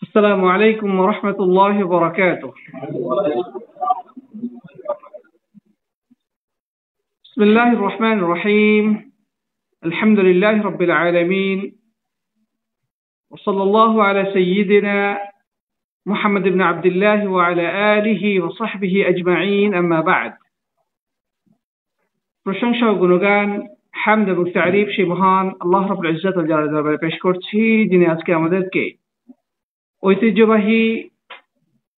السلام عليكم ورحمة الله وبركاته. بسم الله الرحمن الرحيم. الحمد لله رب العالمين، وصلى الله على سيدنا محمد بن عبد الله وعلى آله وصحبه أجمعين. أما بعد. প্রশংসা ও গুণগান, হামদ এবং তারিফ সেই মহান আল্লাহ রাব্বুল ইজ্জত ওয়াল জালালের দরবারে পেশ করছি, যিনি আজকে আমাদেরকে ঐতিহ্যবাহী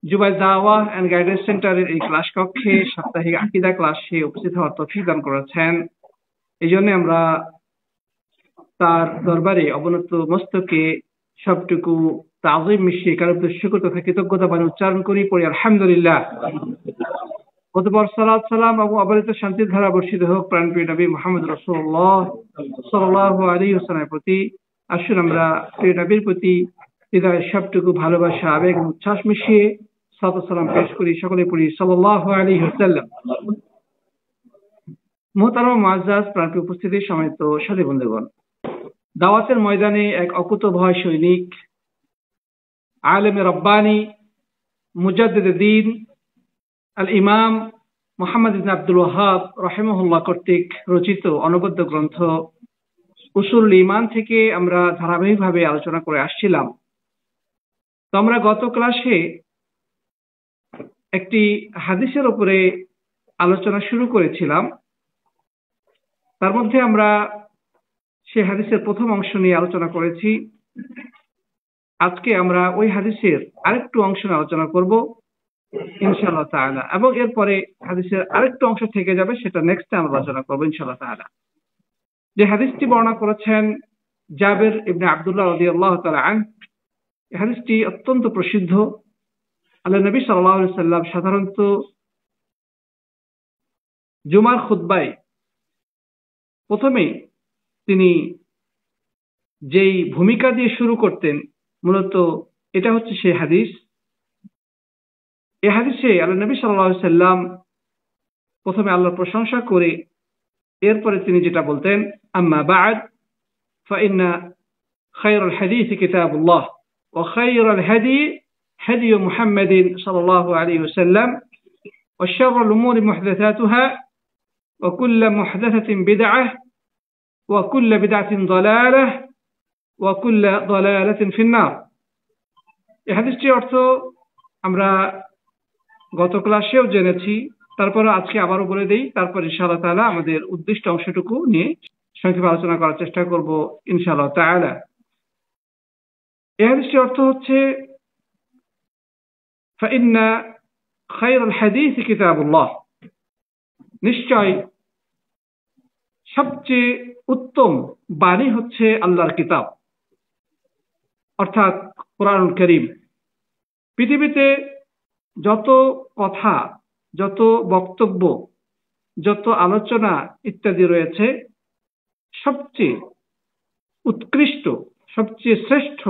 জুবাইর দাওয়া এন্ড গাইডেন্স সেন্টারের এই ক্লাস কক্ষে সাপ্তাহিক আকীদা ক্লাসে উপস্থিত হওয়ার তৌফিক দান করেছেন। এই জন্য আমরা তার দরবারে অবনত মস্তকে সবটুকু তাজিম মিশিয়ে কার শুকর তথা কৃতজ্ঞতা বাণী উচ্চারণ করি, পড়ি আলহামদুলিল্লাহ। অতঃপর সালাত সালাম এবং অবারিত শান্তির ধারা বর্ষিত হোক প্রাণপ্রিয় নবী মুহাম্মদ রাসূলুল্লাহ সাল্লাল্লাহু আলাইহি ওয়াসাল্লামের প্রতি। আসুন আমরা প্রিয় নবীর প্রতি হৃদয়ের সবটুকু ভালোবাসা, আবেগ এবং উচ্ছ্বাস মিশিয়ে সালাত সালাম পেশ করি। সকলে পড়ি সাল্লাল্লাহু আলাইহি ওয়াসাল্লাম। মুহতারাম মুআজ্জাজ প্রাণপ্রিয় উপস্থিতি, সম্মানিত সাথী বন্ধুগণ, দাওয়াতের ময়দানে এক অকুতোভয় সৈনিক, আলেমে রব্বানি, মুজাদ্দিদে দ্বীন আল ইমাম মুহাম্মদ ইবনে আব্দুল ওয়াহ্হাব রাহিমাহুল্লাহ কর্তৃক রচিত অনবদ্য গ্রন্থ উসুলুল ঈমান থেকে আমরা ধারাবাহিকভাবে আলোচনা করে আসছিলাম। তো আমরা গত ক্লাসে একটি হাদিসের উপরে আলোচনা শুরু করেছিলাম। তার মধ্যে আমরা সেই হাদিসের প্রথম অংশ নিয়ে আলোচনা করেছি। আজকে আমরা ওই হাদিসের আরেকটু অংশ নিয়ে আলোচনা করব ইনশাআল্লাহ তাআলা, এবং এরপরে হাদিসের আরেকটু অংশ থেকে যাবে, সেটা নেক্সট আমরা আলোচনা করব ইনশাআল্লাহ তাআলা। যে হাদিসটি বর্ণনা করেছেন জাবের ইবনে আব্দুল্লাহ রাদিয়াল্লাহু তাআলা আনহু, এই হাদিসটি অত্যন্ত প্রসিদ্ধ। আল্লাহর নবী সাল্লাল্লাহু আলাইহি ওয়াসাল্লাম সাধারণত জুমার খুতবায় প্রথমে তিনি যেই ভূমিকা দিয়ে শুরু করতেন, মূলত এটা হচ্ছে সেই হাদিস। এই হাদিসে আল্লাহর নবী সাল্লাল্লাহু আলাইহি ওয়াসাল্লাম প্রথমে আল্লাহর প্রশংসা করে এরপরে তিনি যেটা বলতেন, আম্মা বা'দ ফাইন্না খায়রুল হাদিস কিতাবুল্লাহ ওয়া খায়রুল হাদি হাদি মুহাম্মাদিন সাল্লাল্লাহু আলাইহি ওয়াসাল্লাম ওয়া শাররুল উমুরি মুহদাসাতুহা ওয়া কুল্লু মুহদাসাতিন বিদআহ ওয়া কুল্লু বিদআতিন দালালাহ ওয়া কুল্লু দালালাতিন ফিন-নার। এই হাদিসটির অর্থ আমরা গত ক্লাসেও জেনেছি, তারপরে আজকে আবারও বলে দেই, তারপর ইনশাআল্লাহ তাআলা আমাদের উদ্দিষ্ট অংশটুকু নিয়ে সংক্ষেপে আলোচনা করার চেষ্টা করব ইনশাআল্লাহ তাআলা। এই হাদিসটির অর্থ হচ্ছে ফাইন্না খায়রুল হাদিস কিতাবুল্লাহ, নিশ্চয় সবচেয়ে উত্তম বাণী হচ্ছে আল্লাহর কিতাব, অর্থাৎ কোরআনুল কারীম। পৃথিবীতে যত কথা, যত বক্তব্য, যত আলোচনা ইত্যাদি রয়েছে, সবচেয়ে উৎকৃষ্ট, সবচেয়ে শ্রেষ্ঠ,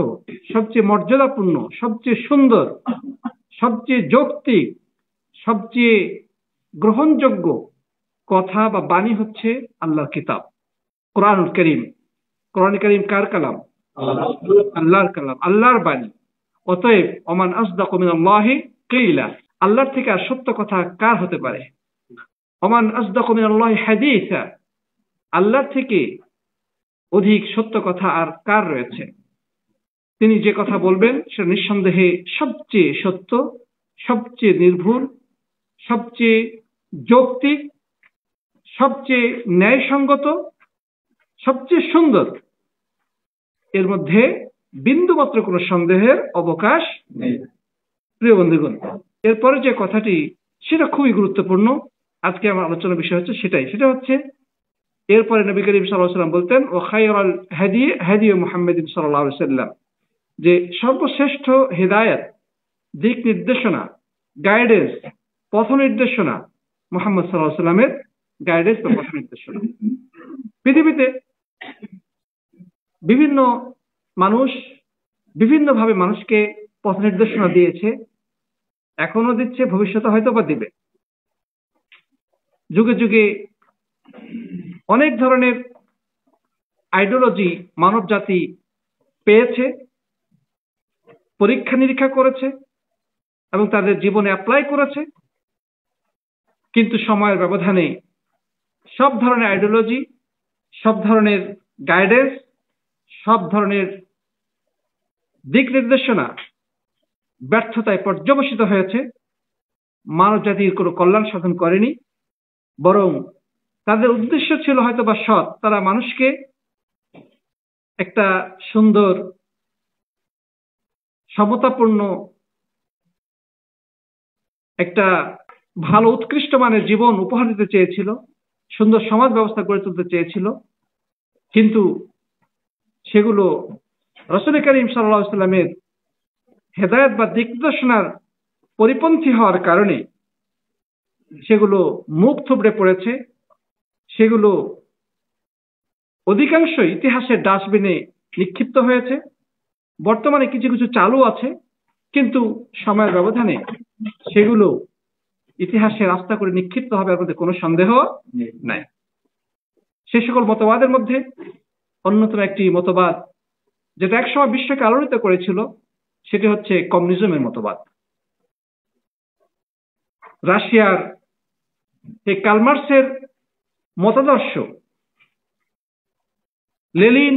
সবচেয়ে মর্যাদাপূর্ণ, সবচেয়ে সুন্দর, সবচেয়ে যৌক্তিক, সবচেয়ে গ্রহণযোগ্য কথা বা বাণী হচ্ছে আল্লাহর কিতাব, কোরআনুল কারীম। কোরআন কারীম কার কালাম? আল্লাহর কালাম, আল্লাহর বাণী। অতএব ওমান আসদাকু মিনাল্লাহি কিলা, আল্লাহর থেকে আর সত্য কথা কার হতে পারে? ওমান আসদাকু মিনাল্লাহি হাদিসা, আল্লাহর থেকে অধিক সত্য কথা আর কার রয়েছে? তিনি যে কথা বলবেন সেটা নিঃসন্দেহে সবচেয়ে সত্য, সবচেয়ে নির্ভুল, সবচেয়ে যৌক্তিক, সবচেয়ে ন্যায়সঙ্গত, সবচেয়ে সুন্দর। এর মধ্যে বিন্দুমাত্র কোনো সন্দেহের অবকাশ নেই। প্রিয় বন্ধুগণ, এরপরে যে কথাটি সেটা খুবই গুরুত্বপূর্ণ। আজকে আমার আলোচনার বিষয় হচ্ছে সেটা হচ্ছে এরপরে নবী করিম সাল্লাল্লাহু আলাইহি ওয়াসাল্লাম বলতেন ওয়া খায়রুল হাদি হাদি মুহাম্মাদিন সাল্লাল্লাহু আলাইহি ওয়াসাল্লাম, যে সর্বশ্রেষ্ঠ হিদায়াত, দিক নির্দেশনা, গাইডেন্স, পথ নির্দেশনা মুহাম্মদ সাল্লাল্লাহু আলাইহি ওয়াসাল্লামের গাইডেন্স বা পথ নির্দেশনা। পৃথিবীতে বিভিন্ন মানুষ বিভিন্নভাবে মানুষকে পথ নির্দেশনা দিয়েছে, এখনো দিচ্ছে, ভবিষ্যতে হয়তো বা দিবে। যুগে যুগে অনেক ধরনের আইডিওলজি মানব জাতি পেয়েছে, পরীক্ষা নিরীক্ষা করেছে এবং তাদের জীবনে অ্যাপ্লাই করেছে, কিন্তু সময়ের ব্যবধানে সব ধরনের আইডিওলজি, সব ধরনের গাইডেন্স, সব ধরনের দিক নির্দেশনা ব্যর্থতায় পর্যবসিত হয়েছে। মানব জাতির কোনো কল্যাণ সাধন করেনি, বরং তাদের উদ্দেশ্য ছিল হয়তো বা সৎ। তারা মানুষকে একটা সুন্দর সমতাপূর্ণ একটা ভালো উৎকৃষ্ট মানের জীবন উপহার দিতে চেয়েছিল, সুন্দর সমাজ ব্যবস্থা গড়ে তুলতে চেয়েছিল, কিন্তু সেগুলো রাসূল করিম সাল্লাল্লাহু আলাইহি ওয়াসাল্লামের হেদায়েত বা দিক নির্দেশনার পরিপন্থী হওয়ার কারণে সেগুলো মুখ থুবড়ে পড়েছে। সেগুলো অধিকাংশই ইতিহাসের ডাস্টবিনে নিক্ষিপ্ত হয়েছে। বর্তমানে কিছু কিছু চালু আছে, কিন্তু সময়ের ব্যবধানে সেগুলো ইতিহাসে রাস্তা করে নিক্ষিপ্ত হবে, এর মধ্যে কোনো সন্দেহ নাই। সে সকল মতবাদের মধ্যে অন্যতম একটি মতবাদ যেটা একসময় বিশ্বকে আলোড়িত করেছিল, সেটি হচ্ছে কমিউনিজমের মতবাদ। রাশিয়ার এই কার্ল মার্কসের মতাদর্শ, লেনিন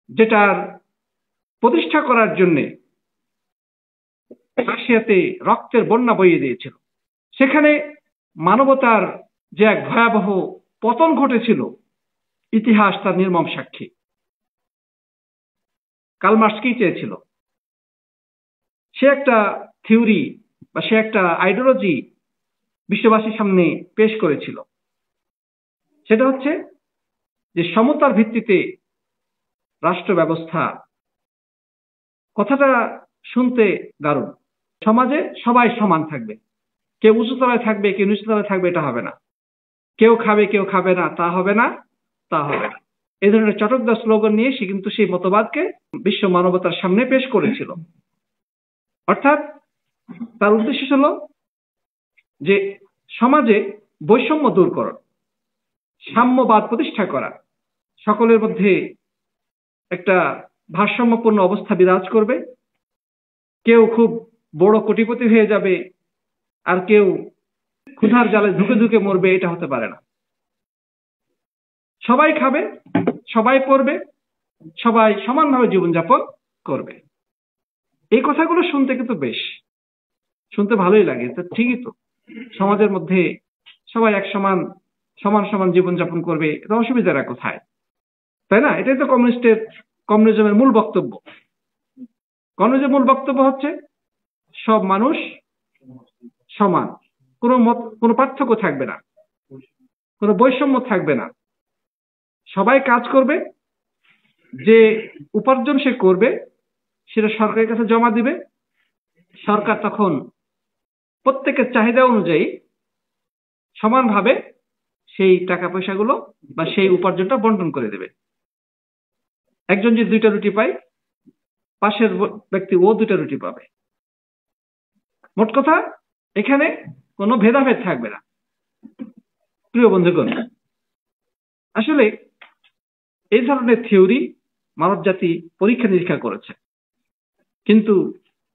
যেটার প্রতিষ্ঠা করার জন্য রাশিয়াতে রক্তের বন্যা বইয়ে দিয়েছিল, সেখানে মানবতার যে এক ভয়াবহ পতন ঘটেছিল, ইতিহাস তার নির্মম সাক্ষী। কার্ল মার্কস কি চেয়েছিল? সে একটা থিওরি বা সে একটা আইডিওলজি বিশ্ববাসীর সামনে পেশ করেছিল। সেটা হচ্ছে যে সমতার ভিত্তিতে রাষ্ট্র ব্যবস্থা। কথাটা শুনতে দারুণ। সমাজে সবাই সমান থাকবে, কেউ উঁচুতলায় থাকবে, কেউ নিচুতলায় থাকবে, এটা হবে না। কেউ খাবে, কেউ খাবে না, তা হবে না, তা হবে না। এই ধরনের চটকদার স্লোগান নিয়ে সে কিন্তু সেই মতবাদকে বিশ্ব মানবতার সামনে পেশ করেছিল। অর্থাৎ তার উদ্দেশ্য ছিল যে সমাজে বৈষম্য দূরকরণ, সাম্যবাদ প্রতিষ্ঠা করা, সকলের মধ্যে একটা ভারসাম্যপূর্ণ অবস্থা বিরাজ করবে। কেউ খুব বড় কোটিপতি হয়ে যাবে আর কেউ ক্ষুধার জালে ধুকে ধুকে মরবে, এটা হতে পারে না। সবাই খাবে, সবাই পড়বে, সবাই সমানভাবে জীবনযাপন করবে। এই কথাগুলো শুনতে কিন্তু বেশ শুনতে ভালোই লাগে। তো ঠিকই তো, সমাজের মধ্যে সবাই এক সমান সমান সমান জীবনযাপন করবে, এটা অসুবিধাটা কোথায়, তাই না? এটাই তো কমিউনিজমের মূল বক্তব্য। কমিউনিজমের মূল বক্তব্য হচ্ছে সব মানুষ সমান, কোনো পার্থক্য থাকবে না, কোনো বৈষম্য থাকবে না। সবাই কাজ করবে, যে উপার্জন সে করবে সেটা সরকারের কাছে জমা দিবে। সরকার তখন প্রত্যেকের চাহিদা অনুযায়ী সমানভাবে সেই টাকা পয়সাগুলো বা সেই উপার্জনটা বন্টন করে দেবে। একজন যদি 2টা রুটি পায়, পাশের ব্যক্তি ও 2টা রুটি পাবে। মোট কথা এখানে কোনো ভেদাভেদ থাকবে না। প্রিয় বন্ধুগণ, আসলে এই ধরনের থিওরি মানবজাতি পরীক্ষা নিরীক্ষা করেছে, কিন্তু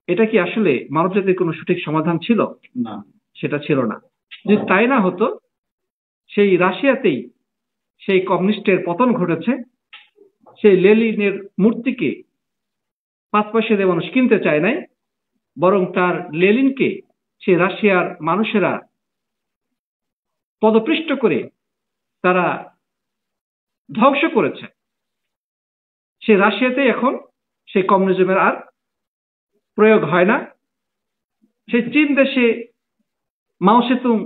এটা কি আসলে মানবজাতির কোনো সঠিক সমাধান ছিল? না, সেটা ছিল না। যদি তাই না হতো, সেই রাশিয়াতেই সেই কমিউনিস্টের পতন ঘটেছে। সেই লেনিনের মূর্তিকে 5 পয়সা দিয়ে মানুষ কিনতে চায় নাই, বরং তার লেনিনকে সেই রাশিয়ার মানুষেরা পদপৃষ্ট করে তারা ধ্বংস করেছে। সে রাশিয়াতে এখন সেই কমিউনিজমের আর প্রয়োগ হয় না। সেই চীন দেশে মাও সেতুং,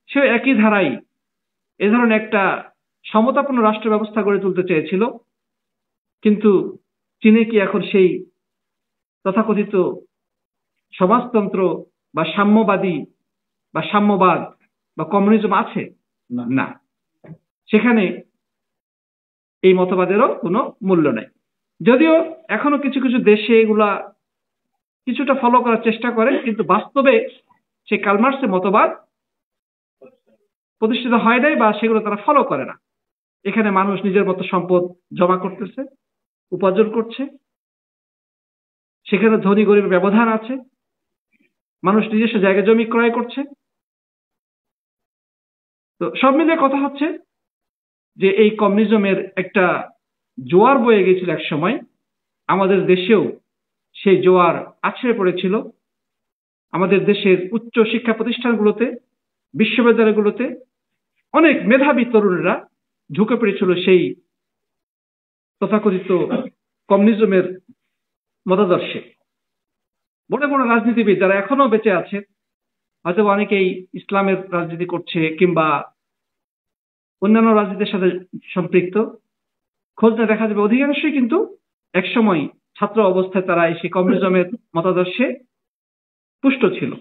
সে একই ধারায় এ ধরনের একটা সমতাপূর্ণ রাষ্ট্র ব্যবস্থা গড়ে তুলতে চেয়েছিল, কিন্তু চীনে কি এখন সেই তথাকথিত সমাজতন্ত্র বা সাম্যবাদী বা সাম্যবাদ বা কমিউনিজম আছে? না, সেখানে এই মতবাদেরও কোনো মূল্য নেই। যদিও এখনো কিছু কিছু দেশে এগুলা কিছুটা ফলো করার চেষ্টা করে, কিন্তু বাস্তবে সেই কার্ল মার্কসের মতবাদ প্রতিষ্ঠিত হয় নাই বা সেগুলো তারা ফলো করে না। এখানে মানুষ নিজের মতো সম্পদ জমা করতেছে, উপার্জন করছে, সেখানে ধনী গরিবের ব্যবধান আছে, মানুষ নিজস্ব জায়গা জমি ক্রয় করছে। তো সব মিলিয়ে কথা হচ্ছে যে এই কমিউনিজমের একটা জোয়ার বয়ে গেছিল এক সময়, আমাদের দেশেও সেই জোয়ার আছড়ে পড়েছিল। আমাদের দেশের উচ্চ শিক্ষা প্রতিষ্ঠানগুলোতে, বিশ্ববিদ্যালয়গুলোতে অনেক মেধাবী তরুণরা ঢুকে পড়েছিল সেই তথাকথিত কমিউনিজমের মতাদর্শে। বড় বড় রাজনীতিবিদ যারা এখনো বেঁচে আছে, হয়তো অনেকেই ইসলামের রাজনীতি করছে কিংবা অন্যান্য রাজনীতির সাথে সম্পৃক্ত, খোঁজ না দেখা যাবে অধিকাংশই কিন্তু একসময় ছাত্র অবস্থায় তারা সেই কমিউনিজমের মতাদর্শে পুষ্ট ছিল।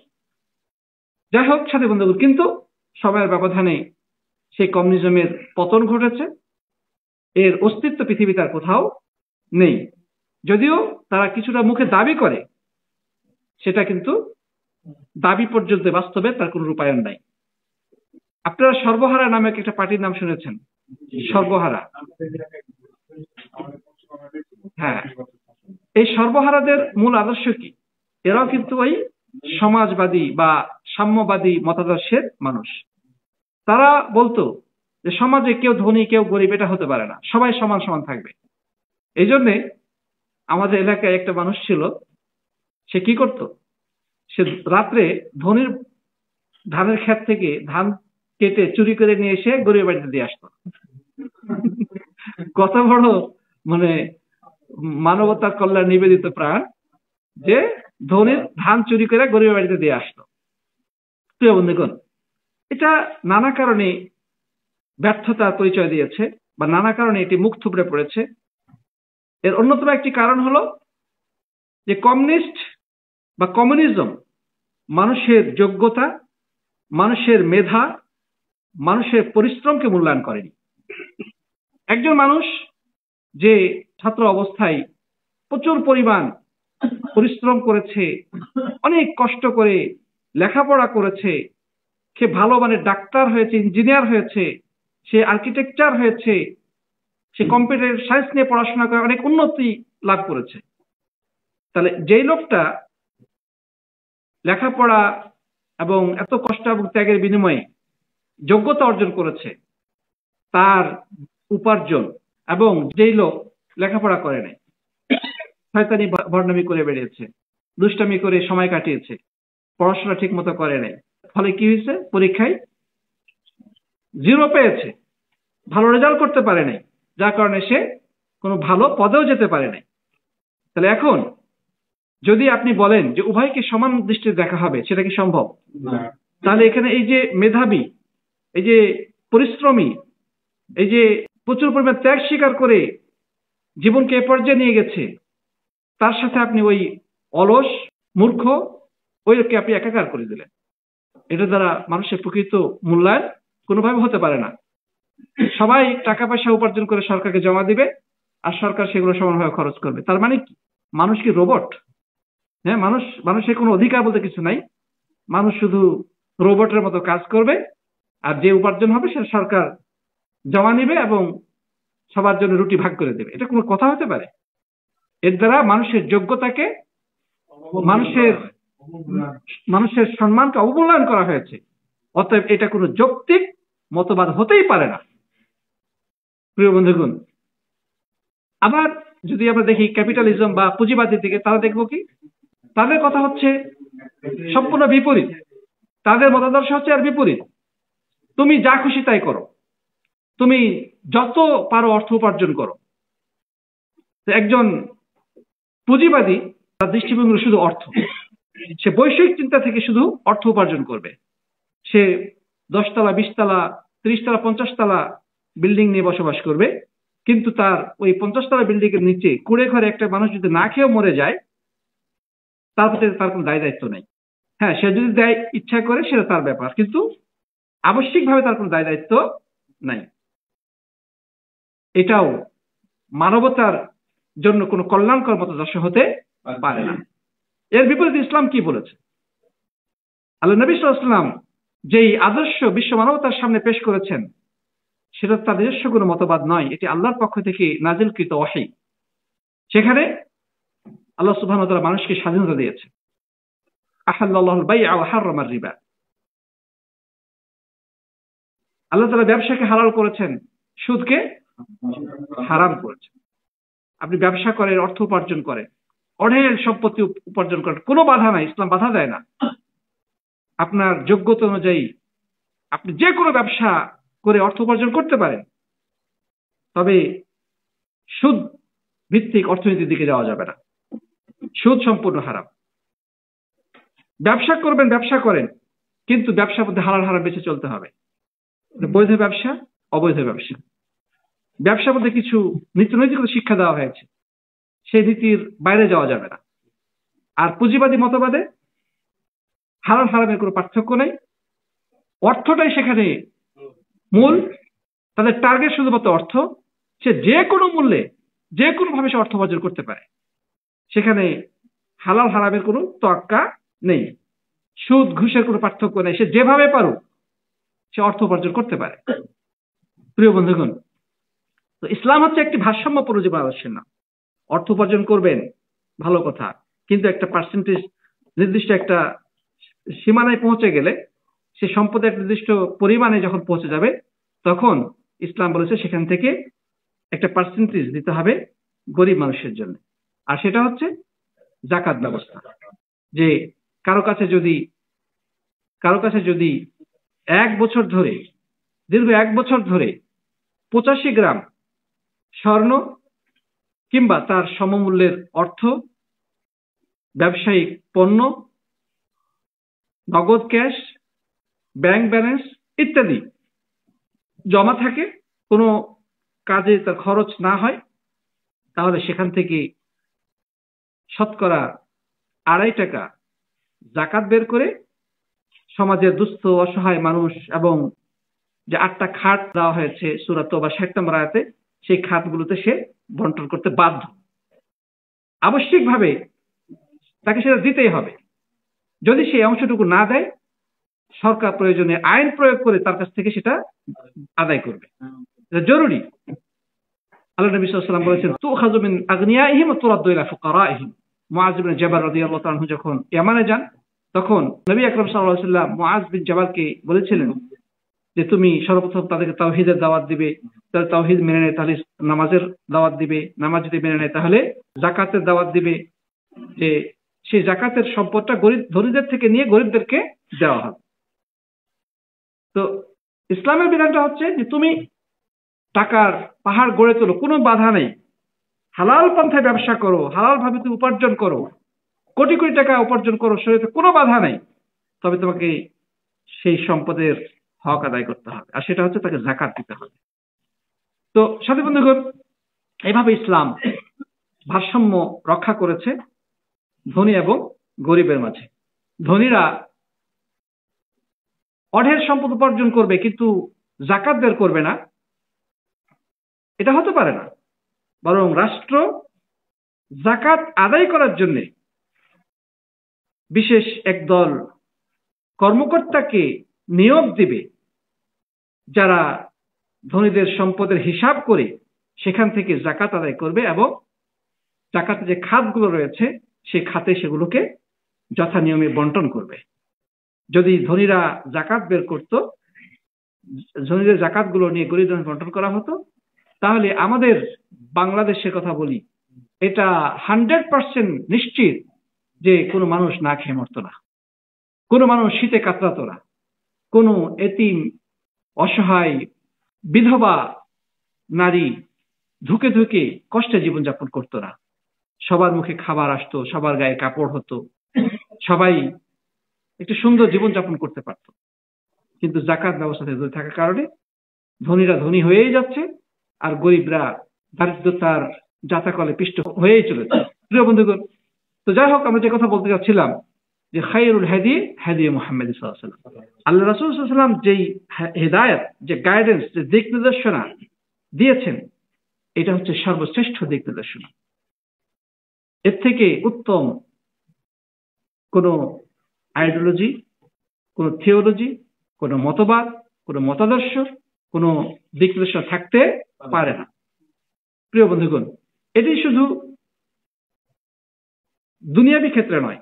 যাই হোক সাথী বন্ধুগণ, কিন্তু সময়ের ব্যবধানে সেই কমিউনিজমের পতন ঘটেছে। এর অস্তিত্ব পৃথিবীতে আর কোথাও নেই। যদিও তারা কিছুটা মুখে দাবি করে, সেটা কিন্তু দাবি পর্যন্ত বাস্তবে তার কোনো রূপায়ণ নাই। আপনারা সর্বহারা নামে একটা পার্টির নাম শুনেছেন? সর্বহারা। হ্যাঁ, এই সর্বহারাদের মূল আদর্শ কি? এরাও কিন্তু ওই সমাজবাদী বা সাম্যবাদী মতাদর্শের মানুষ। তারা বলতো যে সমাজে কেউ ধনী কেউ গরিব এটা হতে পারে না, সবাই সমান সমান থাকবে। এই জন্যে আমাদের এলাকায় একটা মানুষ ছিল, সে কি করত, সে রাত্রে ধনীর ধানের ক্ষেত থেকে ধান কেটে চুরি করে নিয়ে এসে গরিবের বাড়িতে দিয়ে আসতো। কত বড় মানে মানবতার কল্যাণ নিবেদিত প্রাণ, যে ধনীর ধান চুরি করে গরিবের বাড়িতে দিয়ে আসতো। প্রিয় বন্ধুগণ, এটা নানা কারণে ব্যর্থতার পরিচয় দিয়েছে বা নানা কারণে এটি মুখ থুবড়ে পড়েছে। এর অন্যতম একটি কারণ হলো যে কমিউনিস্ট বা কমিউনিজম মানুষের যোগ্যতা, মানুষের মেধা, মানুষের পরিশ্রমকে মূল্যায়ন করেনি। একজন মানুষ যে ছাত্র অবস্থায় প্রচুর পরিমাণ পরিশ্রম করেছে, অনেক কষ্ট করে লেখাপড়া করেছে, সে ভালো মানের ডাক্তার হয়েছে, ইঞ্জিনিয়ার হয়েছে, সে আর্কিটেকচার হয়েছে, সে কম্পিউটার সায়েন্স নিয়ে পড়াশোনা করে অনেক উন্নতি লাভ করেছে। তাহলে যেই লোকটা লেখাপড়া এবং এত কষ্ট এবং ত্যাগের বিনিময়ে যোগ্যতা অর্জন করেছে, তার উপার্জন, এবং যেই লোক লেখাপড়া করে নাই, শয়তানি বর্ণামি করে বেরিয়েছে, দুষ্টামি করে সময় কাটিয়েছে, পড়াশোনা ঠিক মতো করে নাই, ফলে কি হয়েছে, পরীক্ষায় 0 পেয়েছে, ভালো রেজাল্ট করতে পারে নাই, যার কারণে সে কোনো ভালো পদেও যেতে পারে নাই। তাহলে এখন যদি আপনি বলেন যে উভয়কে সমান দৃষ্টিতে দেখা হবে, সেটা কি সম্ভব? তাহলে এখানে এই যে মেধাবী, এই যে পরিশ্রমী, এই যে প্রচুর পরিমাণ ত্যাগ স্বীকার করে জীবনকে এ পর্যায়ে নিয়ে গেছে, তার সাথে আপনি ওই অলস মূর্খ ওইকে আপনি একাকার করে দিলেন। এটা দ্বারা মানুষের প্রকৃত মূল্যায়ন কোনোভাবে হতে পারে না। সবাই টাকা পয়সা উপার্জন করে সরকারকে জমা দিবে, আর সরকার সেগুলো সমানভাবে খরচ করবে। তার মানে কি মানুষ কি রোবট? হ্যাঁ, মানুষের কোনো অধিকার বলতে কিছু নাই। মানুষ শুধু রোবটের মতো কাজ করবে, আর যে উপার্জন হবে সেটা সরকার জমা নিবে এবং সবার জন্য রুটি ভাগ করে দেবে। এটা কোনো কথা হতে পারে? এর দ্বারা মানুষের যোগ্যতাকে, মানুষের সম্মানকে অবমূল্যায়ন করা হয়েছে। অতএব এটা কোনো যৌক্তিক মতবাদ হতেই পারে না। প্রিয় বন্ধুগণ, আবার যদি আমরা দেখি ক্যাপিটালিজম বা পুঁজিবাদের দিকে, তারা দেখবো কি তাদের কথা হচ্ছে সম্পূর্ণ বিপরীত। তাদের মতাদর্শ হচ্ছে আর বিপরীত। তুমি যা খুশি তাই করো, তুমি যত পারো অর্থ উপার্জন করো। একজন পুঁজিবাদী, তার দৃষ্টিভঙ্গি শুধু অর্থ। সে বৈষয়িক চিন্তা থেকে শুধু অর্থ উপার্জন করবে। সে 10 তলা, 20 তলা, 30 তলা, 50 তলা বিল্ডিং নিয়ে বসবাস করবে, কিন্তু তার ওই 50 তলা বিল্ডিং এর নিচে কুড়ে ঘরে একটা মানুষ যদি না খেয়েও মরে যায়, তার প্রতি তার কোনো দায় দায়িত্ব নেই। হ্যাঁ, সে যদি দেয় ইচ্ছা করে সেটা তার ব্যাপার, কিন্তু আবশ্যিকভাবে তার কোনো দায় দায়িত্ব নাই। এটাও মানবতার জন্য কোনো কল্যাণকর মতাদর্শ হতে পারে না। এর বিপরীতে ইসলাম কি বলেছে? আল্লাহ নবী সাল্লাল্লাহু আলাইহি ওয়াসাল্লাম যেই আদর্শ বিশ্ব মানবতার সামনে পেশ করেছেন, সেটা তার নিজস্ব কোনো মতবাদ নয়, এটি আল্লাহর পক্ষ থেকে নাজিলকৃত ওহী। সেখানে আল্লাহ সুবহানাহু ওয়া তাআলা মানুষকে স্বাধীনতা দিয়েছে। আহাল্লাল্লাহুল বাই'a ওয়া হাররামার রিবা। আল্লাহ তাআলা ব্যবসাকে হালাল করেছেন, সুদকে হারাম করেছেন। আপনি ব্যবসা করেন, অর্থ উপার্জন করেন, অঢেল সম্পত্তি উপার্জন করেন, কোনো বাধা নাই, ইসলাম বাধা দেয় না। আপনার যোগ্যতা অনুযায়ী আপনি যে কোনো ব্যবসা করে অর্থ উপার্জন করতে পারেন, তবে সুদ ভিত্তিক অর্থনীতির দিকে যাওয়া যাবে না। সুদ সম্পূর্ণ হারাম। ব্যবসা করবেন, ব্যবসা করেন, কিন্তু ব্যবসার মধ্যে হালাল হারাম বেঁচে চলতে হবে। বৈধ ব্যবসা, অবৈধ ব্যবসা। ব্যবসার মধ্যে কিছু নীতি নৈতিকতা শিক্ষা দেওয়া হয়েছে, সেই নীতির বাইরে যাওয়া যাবে না। আর পুঁজিবাদী মতবাদে হালাল হারামের কোনো পার্থক্য নেই, অর্থটাই সেখানে মূল। তাদের টার্গেট শুধুমাত্র অর্থ। সে যে কোনো মূল্যে যে কোনো ভাবে সে অর্থ উপার্জন করতে পারে, সেখানে হালাল হারামের কোনো তোয়াক্কা নেই। সুদ ঘুষের কোনো পার্থক্য নেই, সে যেভাবে পারুক সে অর্থ উপার্জন করতে পারে। প্রিয় বন্ধুগণ, তো ইসলাম হচ্ছে একটি ভারসাম্যপূর্ণ জীবন আদর্শের নাম। অর্থ উপার্জন করবেন, ভালো কথা, কিন্তু একটা পার্সেন্টেজ, নির্দিষ্ট একটা সীমানায় পৌঁছে গেলে, সে সম্পদের একটা নির্দিষ্ট পরিমাণে যখন পৌঁছে যাবে, তখন ইসলাম বলেছে সেখান থেকে একটা পার্সেন্টেজ দিতে হবে গরিব মানুষের জন্য। আর সেটা হচ্ছে যাকাত ব্যবস্থা। যে কারো কাছে যদি 1 বছর ধরে, দীর্ঘ 1 বছর ধরে 85 গ্রাম স্বর্ণ কিংবা তার সমমূল্যের অর্থ, ব্যবসায়িক পণ্য, নগদ ক্যাশ, ব্যাংক ব্যালেন্স ইত্যাদি জমা থাকে, কোনো কাজে তার খরচ না হয়, তাহলে সেখান থেকে শতকরা 2.5 টাকা যাকাত বের করে সমাজের দুস্থ অসহায় মানুষ এবং যে 8টা খাত দেওয়া হয়েছে সূরা তাওবা 60 নম্বর আয়াতে, সেই খাতগুলোতে সে বন্টন করতে বাধ্য। আবশ্যিকভাবে তাকে সেটা দিতেই হবে। যদি সেই অংশটুকু না দেয়, সরকার প্রয়োজনে আইন প্রয়োগ করে তার কাছ থেকে সেটা আদায় করবে। এটা জরুরি। আল্লাহ নবী সাল্লাল্লাহু আলাইহি ওয়াসাল্লাম বলেছেন, তুখাযু মিন আগনিয়াইহিম ওয়া তুরাদ্দু ইলা ফুকারাইহিম। মুআয ইবনে জাবাল রাদিয়াল্লাহু তাআলা আনহু যখন ইয়ামানে যান, তখন নবী আকরাম সাল্লাল্লাহু আলাইহি ওয়াসাল্লাম মুআয বিন জাবালকে বলেছিলেন যে তুমি সর্বপ্রথম তাদেরকে তাওহীদের দাওয়াত দিবে, তাহলে তাওহীদ মেনে নেয় তাহলে নামাজের দাওয়াত দিবে, নামাজ যদি মেনে নেয় তাহলে যাকাতের দাওয়াত দিবে, যে সেই যাকাতের সম্পদটা গরিব ধনীদের থেকে নিয়ে গরিবদেরকে দেওয়া হবে। তো ইসলামের বিধানটা হচ্ছে যে তুমি টাকার পাহাড় গড়ে তোলো, কোনো বাধা নেই, হালাল পন্থায় ব্যবসা করো, হালাল ভাবে তুমি উপার্জন করো, কোটি কোটি টাকা উপার্জন করো, শরীরে কোনো বাধা নেই, তবে তোমাকে সেই সম্পদের হক আদায় করতে হবে, আর সেটা হচ্ছে তাকে যাকাত দিতে হবে। তো সাথী বন্ধুগণ, এইভাবে ইসলাম ভারসাম্য রক্ষা করেছে ধনী এবং গরিবের মাঝে। ধনীরা অঢেল সম্পদ উপার্জন করবে কিন্তু যাকাত বের করবে না, এটা হতে পারে না। বরং রাষ্ট্র যাকাত আদায় করার জন্য বিশেষ একদল কর্মকর্তাকে নিয়োগ দিবে, যারা ধনীদের সম্পদের হিসাব করে সেখান থেকে যাকাত আদায় করবে এবং যাকাতের যে খাতগুলো রয়েছে সেই খাতে সেগুলোকে যথা নিয়মে বন্টন করবে। যদি ধনীরা যাকাত বের করত, ধনীদের যাকাতগুলো নিয়ে গরিবদের বন্টন করা হতো, তাহলে আমাদের বাংলাদেশের কথা বলি, এটা 100% নিশ্চিত যে কোনো মানুষ না খেয়ে মরতো না, কোনো মানুষ শীতে কাতরাতো না, কোনো এতিম অসহায় বিধবা নারী ধুকে ধুকে কষ্টে জীবনযাপন করতো না। সবার মুখে খাবার আসতো, সবার গায়ে কাপড় হতো, সবাই একটু সুন্দর জীবনযাপন করতে পারত। কিন্তু যাকাত ব্যবস্থা থেকে দূরে থাকার কারণে ধনীরা ধনী হয়েই যাচ্ছে, আর গরিবরা দারিদ্রতার জাতাকলে পিষ্ট হয়েই চলেছে। প্রিয় বন্ধুগণ, তো যাই হোক, আমরা যে কথা বলতে যাচ্ছিলাম যে খায়রুল হাদি হাদি মুহাম্মদ সাল্লাল্লাহু আলাইহি ওয়াসাল্লাম, আল্লাহ রাসূল সাল্লাল্লাহু আলাইহি ওয়াসাল্লাম যেই হেদায়েত, যে গাইডেন্স, যে দিক নির্দেশনা দিয়েছেন, এটা হচ্ছে সর্বশ্রেষ্ঠ দিক নির্দেশনা। এর থেকে উত্তম কোন আইডিওলজি, কোন থিওলজি, কোন মতবাদ, কোন মতাদর্শ, কোন দিক নির্দেশনা থাকতে পারে না। প্রিয় বন্ধুগণ, এটি শুধু দুনিয়াবী ক্ষেত্রে নয়,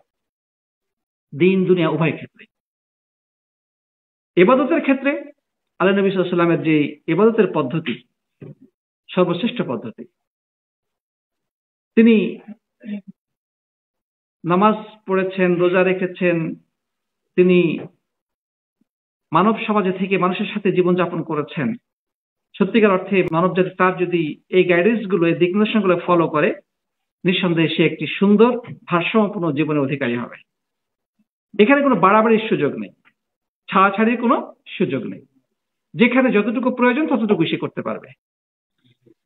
দিন দুনিয়া উভয় ক্ষেত্রে। ইবাদতের ক্ষেত্রে আল্লাহ নবী সাল্লাল্লাহু আলাইহি ওয়াসাল্লামের যে ইবাদতের পদ্ধতি, সর্বশ্রেষ্ঠ পদ্ধতি। তিনি নামাজ পড়েছেন, রোজা রেখেছেন, তিনি মানব সমাজে থেকে মানুষের সাথে জীবনযাপন করেছেন। সত্যিকার অর্থে মানব জাতি তার যদি এই গাইডেন্স গুলো, এই দিক নির্দেশনাগুলো ফলো করে, নিঃসন্দেহে সে একটি সুন্দর ভারসাম্যপূর্ণ জীবনের অধিকারী হবে। এখানে কোনো বাড়াবাড়ির সুযোগ নেই, ছাড়াছাড়ির কোনো সুযোগ নেই। যেখানে যতটুকু প্রয়োজন ততটুকু সে করতে পারবে।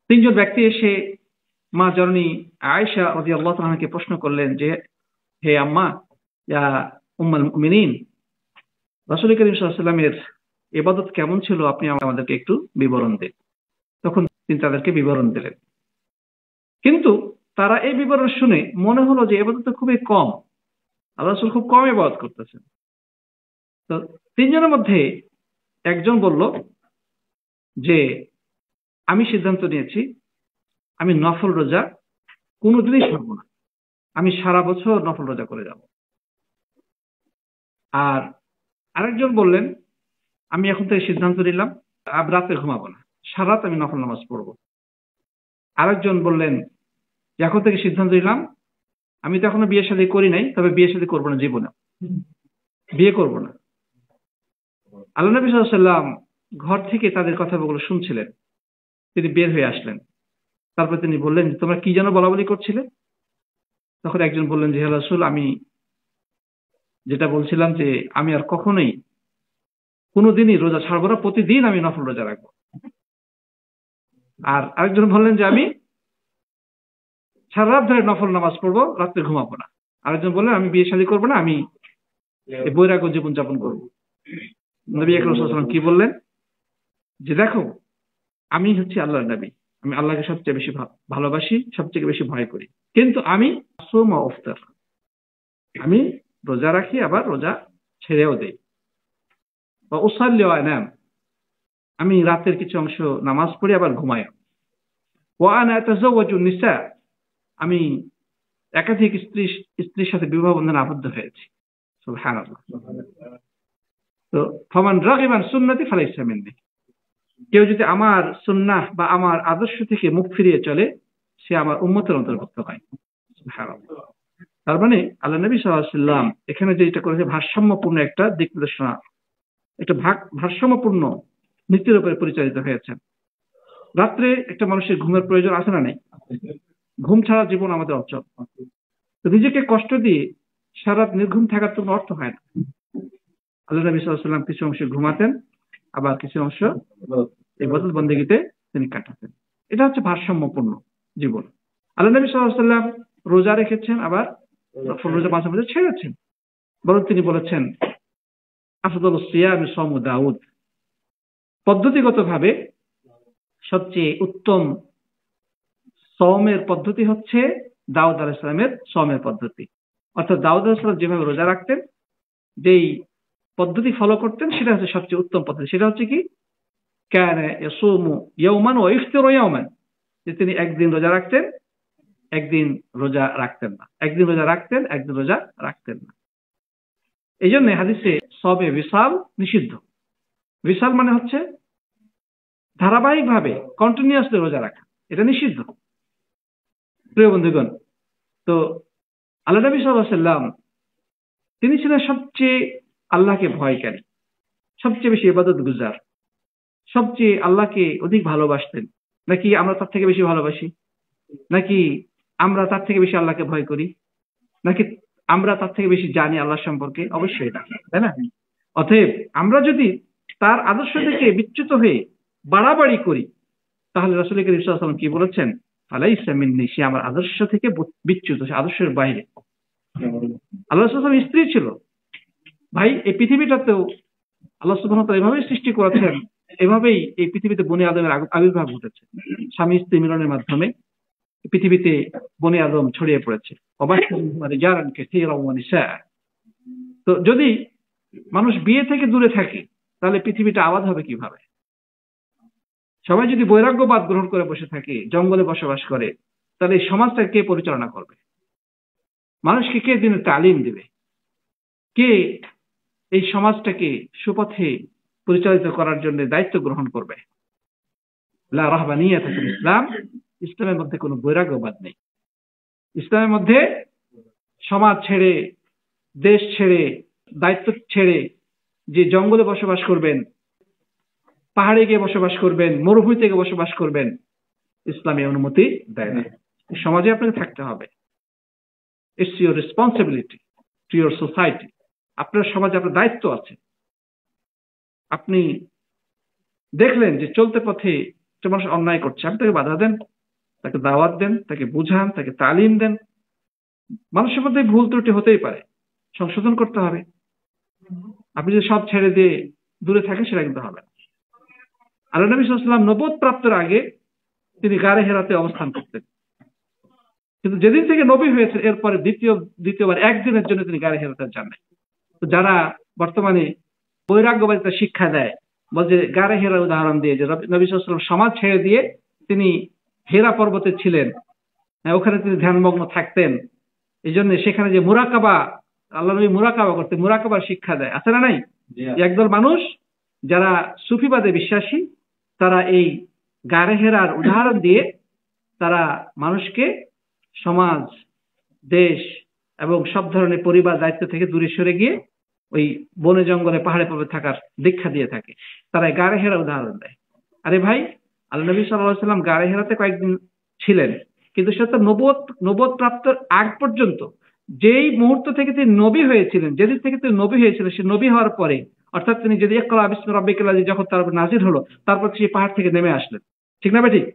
তিনজন ব্যক্তি এসে মা জননী আয়েশা রাদিয়াল্লাহু আনহাকে প্রশ্ন করলেন যে, হে আম্মা ইয়া উম্মুল মুমিনিন, রাসূল করিম সাল্লাল্লাহু আলাইহি ওয়াসাল্লামের ইবাদত কেমন ছিল, আপনি আমাদেরকে একটু বিবরণ দিন। তখন তিনি তাদেরকে বিবরণ দিলেন। কিন্তু তারা এই বিবরণ শুনে মনে হলো যে ইবাদত খুবই কম, আল্লাহ রাসূল খুব কম ইবাদত করতেছেন। তো তিনজনের মধ্যে একজন বলল যে, আমি সিদ্ধান্ত নিয়েছি আমি নফল রোজা কোনোদিনই ছাড়বো না, আমি সারা বছর নফল রোজা করে যাব। আর আরেকজন বললেন, আমি এখন থেকে সিদ্ধান্ত নিলাম আজ রাতে ঘুমাবো না, সারা রাত আমি নফল নামাজ পড়বো। আরেকজন বললেন যে, এখন থেকে সিদ্ধান্ত নিলাম আমি তো এখনো বিয়ে শাদী করি নাই, তবে বিয়ে শাদী করবো না, জীবনে বিয়ে করবো না। আল্লাহ নবী সাল্লাল্লাহু আলাইহি ওয়াসাল্লাম ঘর থেকে তাদের কথাগুলো শুনছিলেন। তিনি বের হয়ে আসলেন। তারপর তিনি বললেন, তোমরা কি যেন বলা বলি করছিলে? তখন একজন বললেন যে, হে রাসূল, আমি যেটা বলছিলাম যে আমি আর কখনোই কোনোদিনই রোজা ছাড়বো না, প্রতিদিন আমি নফল রোজা রাখবো। আর আরেকজন বললেন যে আমি সারা রাত ধরে নফল নামাজ পড়বো, রাত্রে ঘুমাবো না। আরেকজন বললেন আমি বিয়ে শাদী করবো না, আমি বৈরাগ্য জীবন যাপন করবো। নবী আকরাম সাল্লাল্লাহু আলাইহি ওয়াসাল্লাম কি বললেন যে, দেখো আমি হচ্ছি আল্লাহর নবী, আমি আল্লাহকে সবচেয়ে বেশি ভালোবাসি, সবচেয়ে বেশি ভয় করি, কিন্তু আমি সুম ওয়া ইফতার, আমি রোজা রাখি আবার রোজা ছেড়েও দেই। বা উসাল্লি ওয়া আনাম, আমি রাতের কিছু অংশ নামাজ পড়ি আবার ঘুমাই। ওয়া আনা আতাযাওয়াজু নিসা, আমি একাধিক স্ত্রীর সাথে বিবাহ বন্ধনে আবদ্ধ হয়েছি। সুবহানাল্লাহ। তো ফামান রাগিবা আন সুন্নতি ফালাইসা মিন্নি, কেউ যদি আমার সুন্নাহ বা আমার আদর্শ থেকে মুখ ফিরিয়ে চলে, সে আমার উম্মতের অন্তর্ভুক্ত হয়। সুবহানাল্লাহ। তার মানে আল্লাহ নবী সাল্লাল্লাহু আলাইহি ওয়াসাল্লাম এখানে যেটা করেছে ভারসাম্যপূর্ণ একটা দিক নির্দেশনা, একটা ভারসাম্যপূর্ণ নীতির উপরে পরিচালিত হয়েছেন। রাত্রে একটা মানুষের ঘুমের প্রয়োজন আছে না নেই? ঘুম ছাড়া জীবন আমাদের অচল। তো নিজেকে কষ্ট দিয়ে সারা রাত নির্ঘুম থাকার কোনো অর্থ হয় না। আল্লাহ নবী সাল্লাল্লাহু আলাইহি ওয়াসাল্লাম কিছু অংশ ঘুমাতেন, আবার কিছু অংশ ইবাদত বন্দেগীতে তিনি কাটাতেন। এটা হচ্ছে ভারসাম্যপূর্ণ জীবন। আল্লাহ নবী সাল্লাল্লাহু আলাইহি ওয়াসাল্লাম রোজা রেখেছেন, আবার নফল রোজা মাঝে মাঝে ছেড়েছেন। বরং তিনি বলেছেন, আফদালুস সিয়ামি সাওমু দাউদ, পদ্ধতিগতভাবে সবচেয়ে উত্তম সওমের পদ্ধতি হচ্ছে দাউদ আলাইহিস সালামের সওমের পদ্ধতি। অর্থাৎ দাউদ আলাইহিস সালাম যেভাবে রোজা রাখতেন, যেই পদ্ধতি ফলো করতেন, সেটা হচ্ছে সবচেয়ে উত্তম পদ্ধতি। সেটা হচ্ছে কি, কানা ইয়াসুমু ইয়াওমান ওয়া ইফতিরু ইয়াওমান, যে তিনি একদিন রোজা রাখতেন, একদিন রোজা রাখতেন না, একদিন রোজা রাখতেন, একদিন রোজা রাখতেন না। এই জন্য হাদিসে সবে বিসাল নিষিদ্ধ। বিসাল মানে হচ্ছে ধারাবাহিকভাবে কন্টিনিউয়াসলি রোজা রাখা, এটা নিষিদ্ধ। প্রিয় বন্ধুগণ, তো আল্লাহ নবী সাল্লাল্লাহু আলাইহি ওয়াসাল্লাম তিনি ছিলেন সবচেয়ে আল্লাহকে ভয়কারী, সবচেয়ে বেশি ইবাদত গুজার, সবচেয়ে আল্লাহকে অধিক ভালোবাসতেন। নাকি আমরা তার থেকে বেশি ভালোবাসি? নাকি আমরা তার থেকে বেশি আল্লাহকে ভয় করি? নাকি আমরা তার থেকে বেশি জানি আল্লাহ সম্পর্কে? অবশ্যই না, তাই না? অতএব আমরা যদি তার আদর্শ থেকে বিচ্যুত হয়ে বাড়াবাড়ি করি, তাহলে রাসূল করিম সাল্লাল্লাহু আলাইহি ওয়াসাল্লাম কি বলেছেন? ফালাইসা মিন্নি, সে আমার আদর্শ থেকে বিচ্যুত, সে আদর্শের বাইরে। আল্লাহ সাল্লাল্লাহু আলাইহি ওয়াসাল্লাম স্ত্রী ছিল। ভাই, এই পৃথিবীটাতেও আল্লাহ সুবহানাহু ওয়া তাআলা এভাবেই সৃষ্টি করেছেন, এভাবেই এই পৃথিবীতে বনি আদমের আবির্ভাব ঘটেছে। স্বামী স্ত্রী মিলনের মাধ্যমে পৃথিবীতে বনি আদম ছড়িয়ে পড়েছে। তো যদি মানুষ বিয়ে থেকে দূরে থাকে, তাহলে পৃথিবীটা আবাদ হবে কিভাবে? সবাই যদি বৈরাগ্যবাদ গ্রহণ করে বসে থাকে, জঙ্গলে বসবাস করে, তাহলে এই সমাজটা কে পরিচালনা করবে? মানুষকে কে দিনের তালিম দেবে, কে এই সমাজটাকে সুপথে পরিচালিত করার জন্য দায়িত্ব গ্রহণ করবে। লা রাহবানিয়াতা ফিল ইসলাম, ইসলামের মধ্যে কোনো বৈরাগ্যবাদ নেই। ইসলামের মধ্যে সমাজ ছেড়ে, দেশ ছেড়ে, দায়িত্ব ছেড়ে যে জঙ্গলে বসবাস করবেন, পাহাড়ে গিয়ে বসবাস করবেন, মরুভূমিতে গিয়ে বসবাস করবেন, ইসলামী অনুমতি দেয় না। সমাজে আপনাকে থাকতে হবে। It's your responsibility to your society. আপনার সমাজে আপনার দায়িত্ব আছে। আপনি দেখলেন যে চলতে পথে একটা মানুষ অন্যায় করছে, আপনি তাকে বাধা দেন, তাকে দাওয়াত দেন, তাকে বুঝান, তাকে তালিম দেন। মানুষের মধ্যে ভুল ত্রুটি হতেই পারে, সংশোধন করতে হবে। আপনি যদি সব ছেড়ে দিয়ে দূরে থাকেন সেটা কিন্তু হবে না। আল্লাহ নবী সাল্লাল্লাহু আলাইহি ওয়াসাল্লাম নবুয়ত প্রাপ্তির আগে তিনি গারে হেরাতে অবস্থান করতেন, কিন্তু যেদিন থেকে নবী হয়েছে এরপরে দ্বিতীয়বার একদিনের জন্য তিনি গারে হেরাতে যান নাই। তো যারা বর্তমানে বৈরাগ্যবাদিতা শিক্ষা দেয়, বলছে গারে হেরার উদাহরণ দিয়ে যে নবী সাল্লাল্লাহু আলাইহি ওয়াসাল্লাম সমাজ ছেড়ে দিয়ে তিনি হেরা পর্বতে ছিলেন, ওখানে তিনি ধ্যানমগ্ন থাকতেন, এই জন্য সেখানে যে মুরাকাবা, আল্লাহ নবী মুরাকাবা করতে, মুরাকাবার শিক্ষা দেয়, আছে না নাই? একদল মানুষ যারা সুফিবাদে বিশ্বাসী, তারা এই গারে হেরার উদাহরণ দিয়ে তারা মানুষকে সমাজ, দেশ এবং সব ধরনের পরিবার দায়িত্ব থেকে দূরে সরে গিয়ে ওই বনে জঙ্গলে পাহাড়ে পর্বতে থাকার দীক্ষা দিয়ে থাকে। তারা গারে হেরা উদাহরণ দেয়। আরে ভাই, আল্লাহ নবী সাল্লাল্লাহু আলাইহি ওয়াসাল্লাম গারে হেরাতে কয়েকদিন ছিলেন, কিন্তু সেটা নবুয়ত প্রাপ্তির আগ পর্যন্ত, যেই মুহূর্ত থেকে তিনি নবী হয়েছিলেন, যেদিন থেকে তিনি নবী হয়েছিলেন, সে নবী হওয়ার পরে, অর্থাৎ তিনি যদি ইকরা বিসমি রাব্বিকাল লাযী যখন তার উপর নাযিল হলো, তারপর সেই পাহাড় থেকে নেমে আসলেন, ঠিক না ঠিক?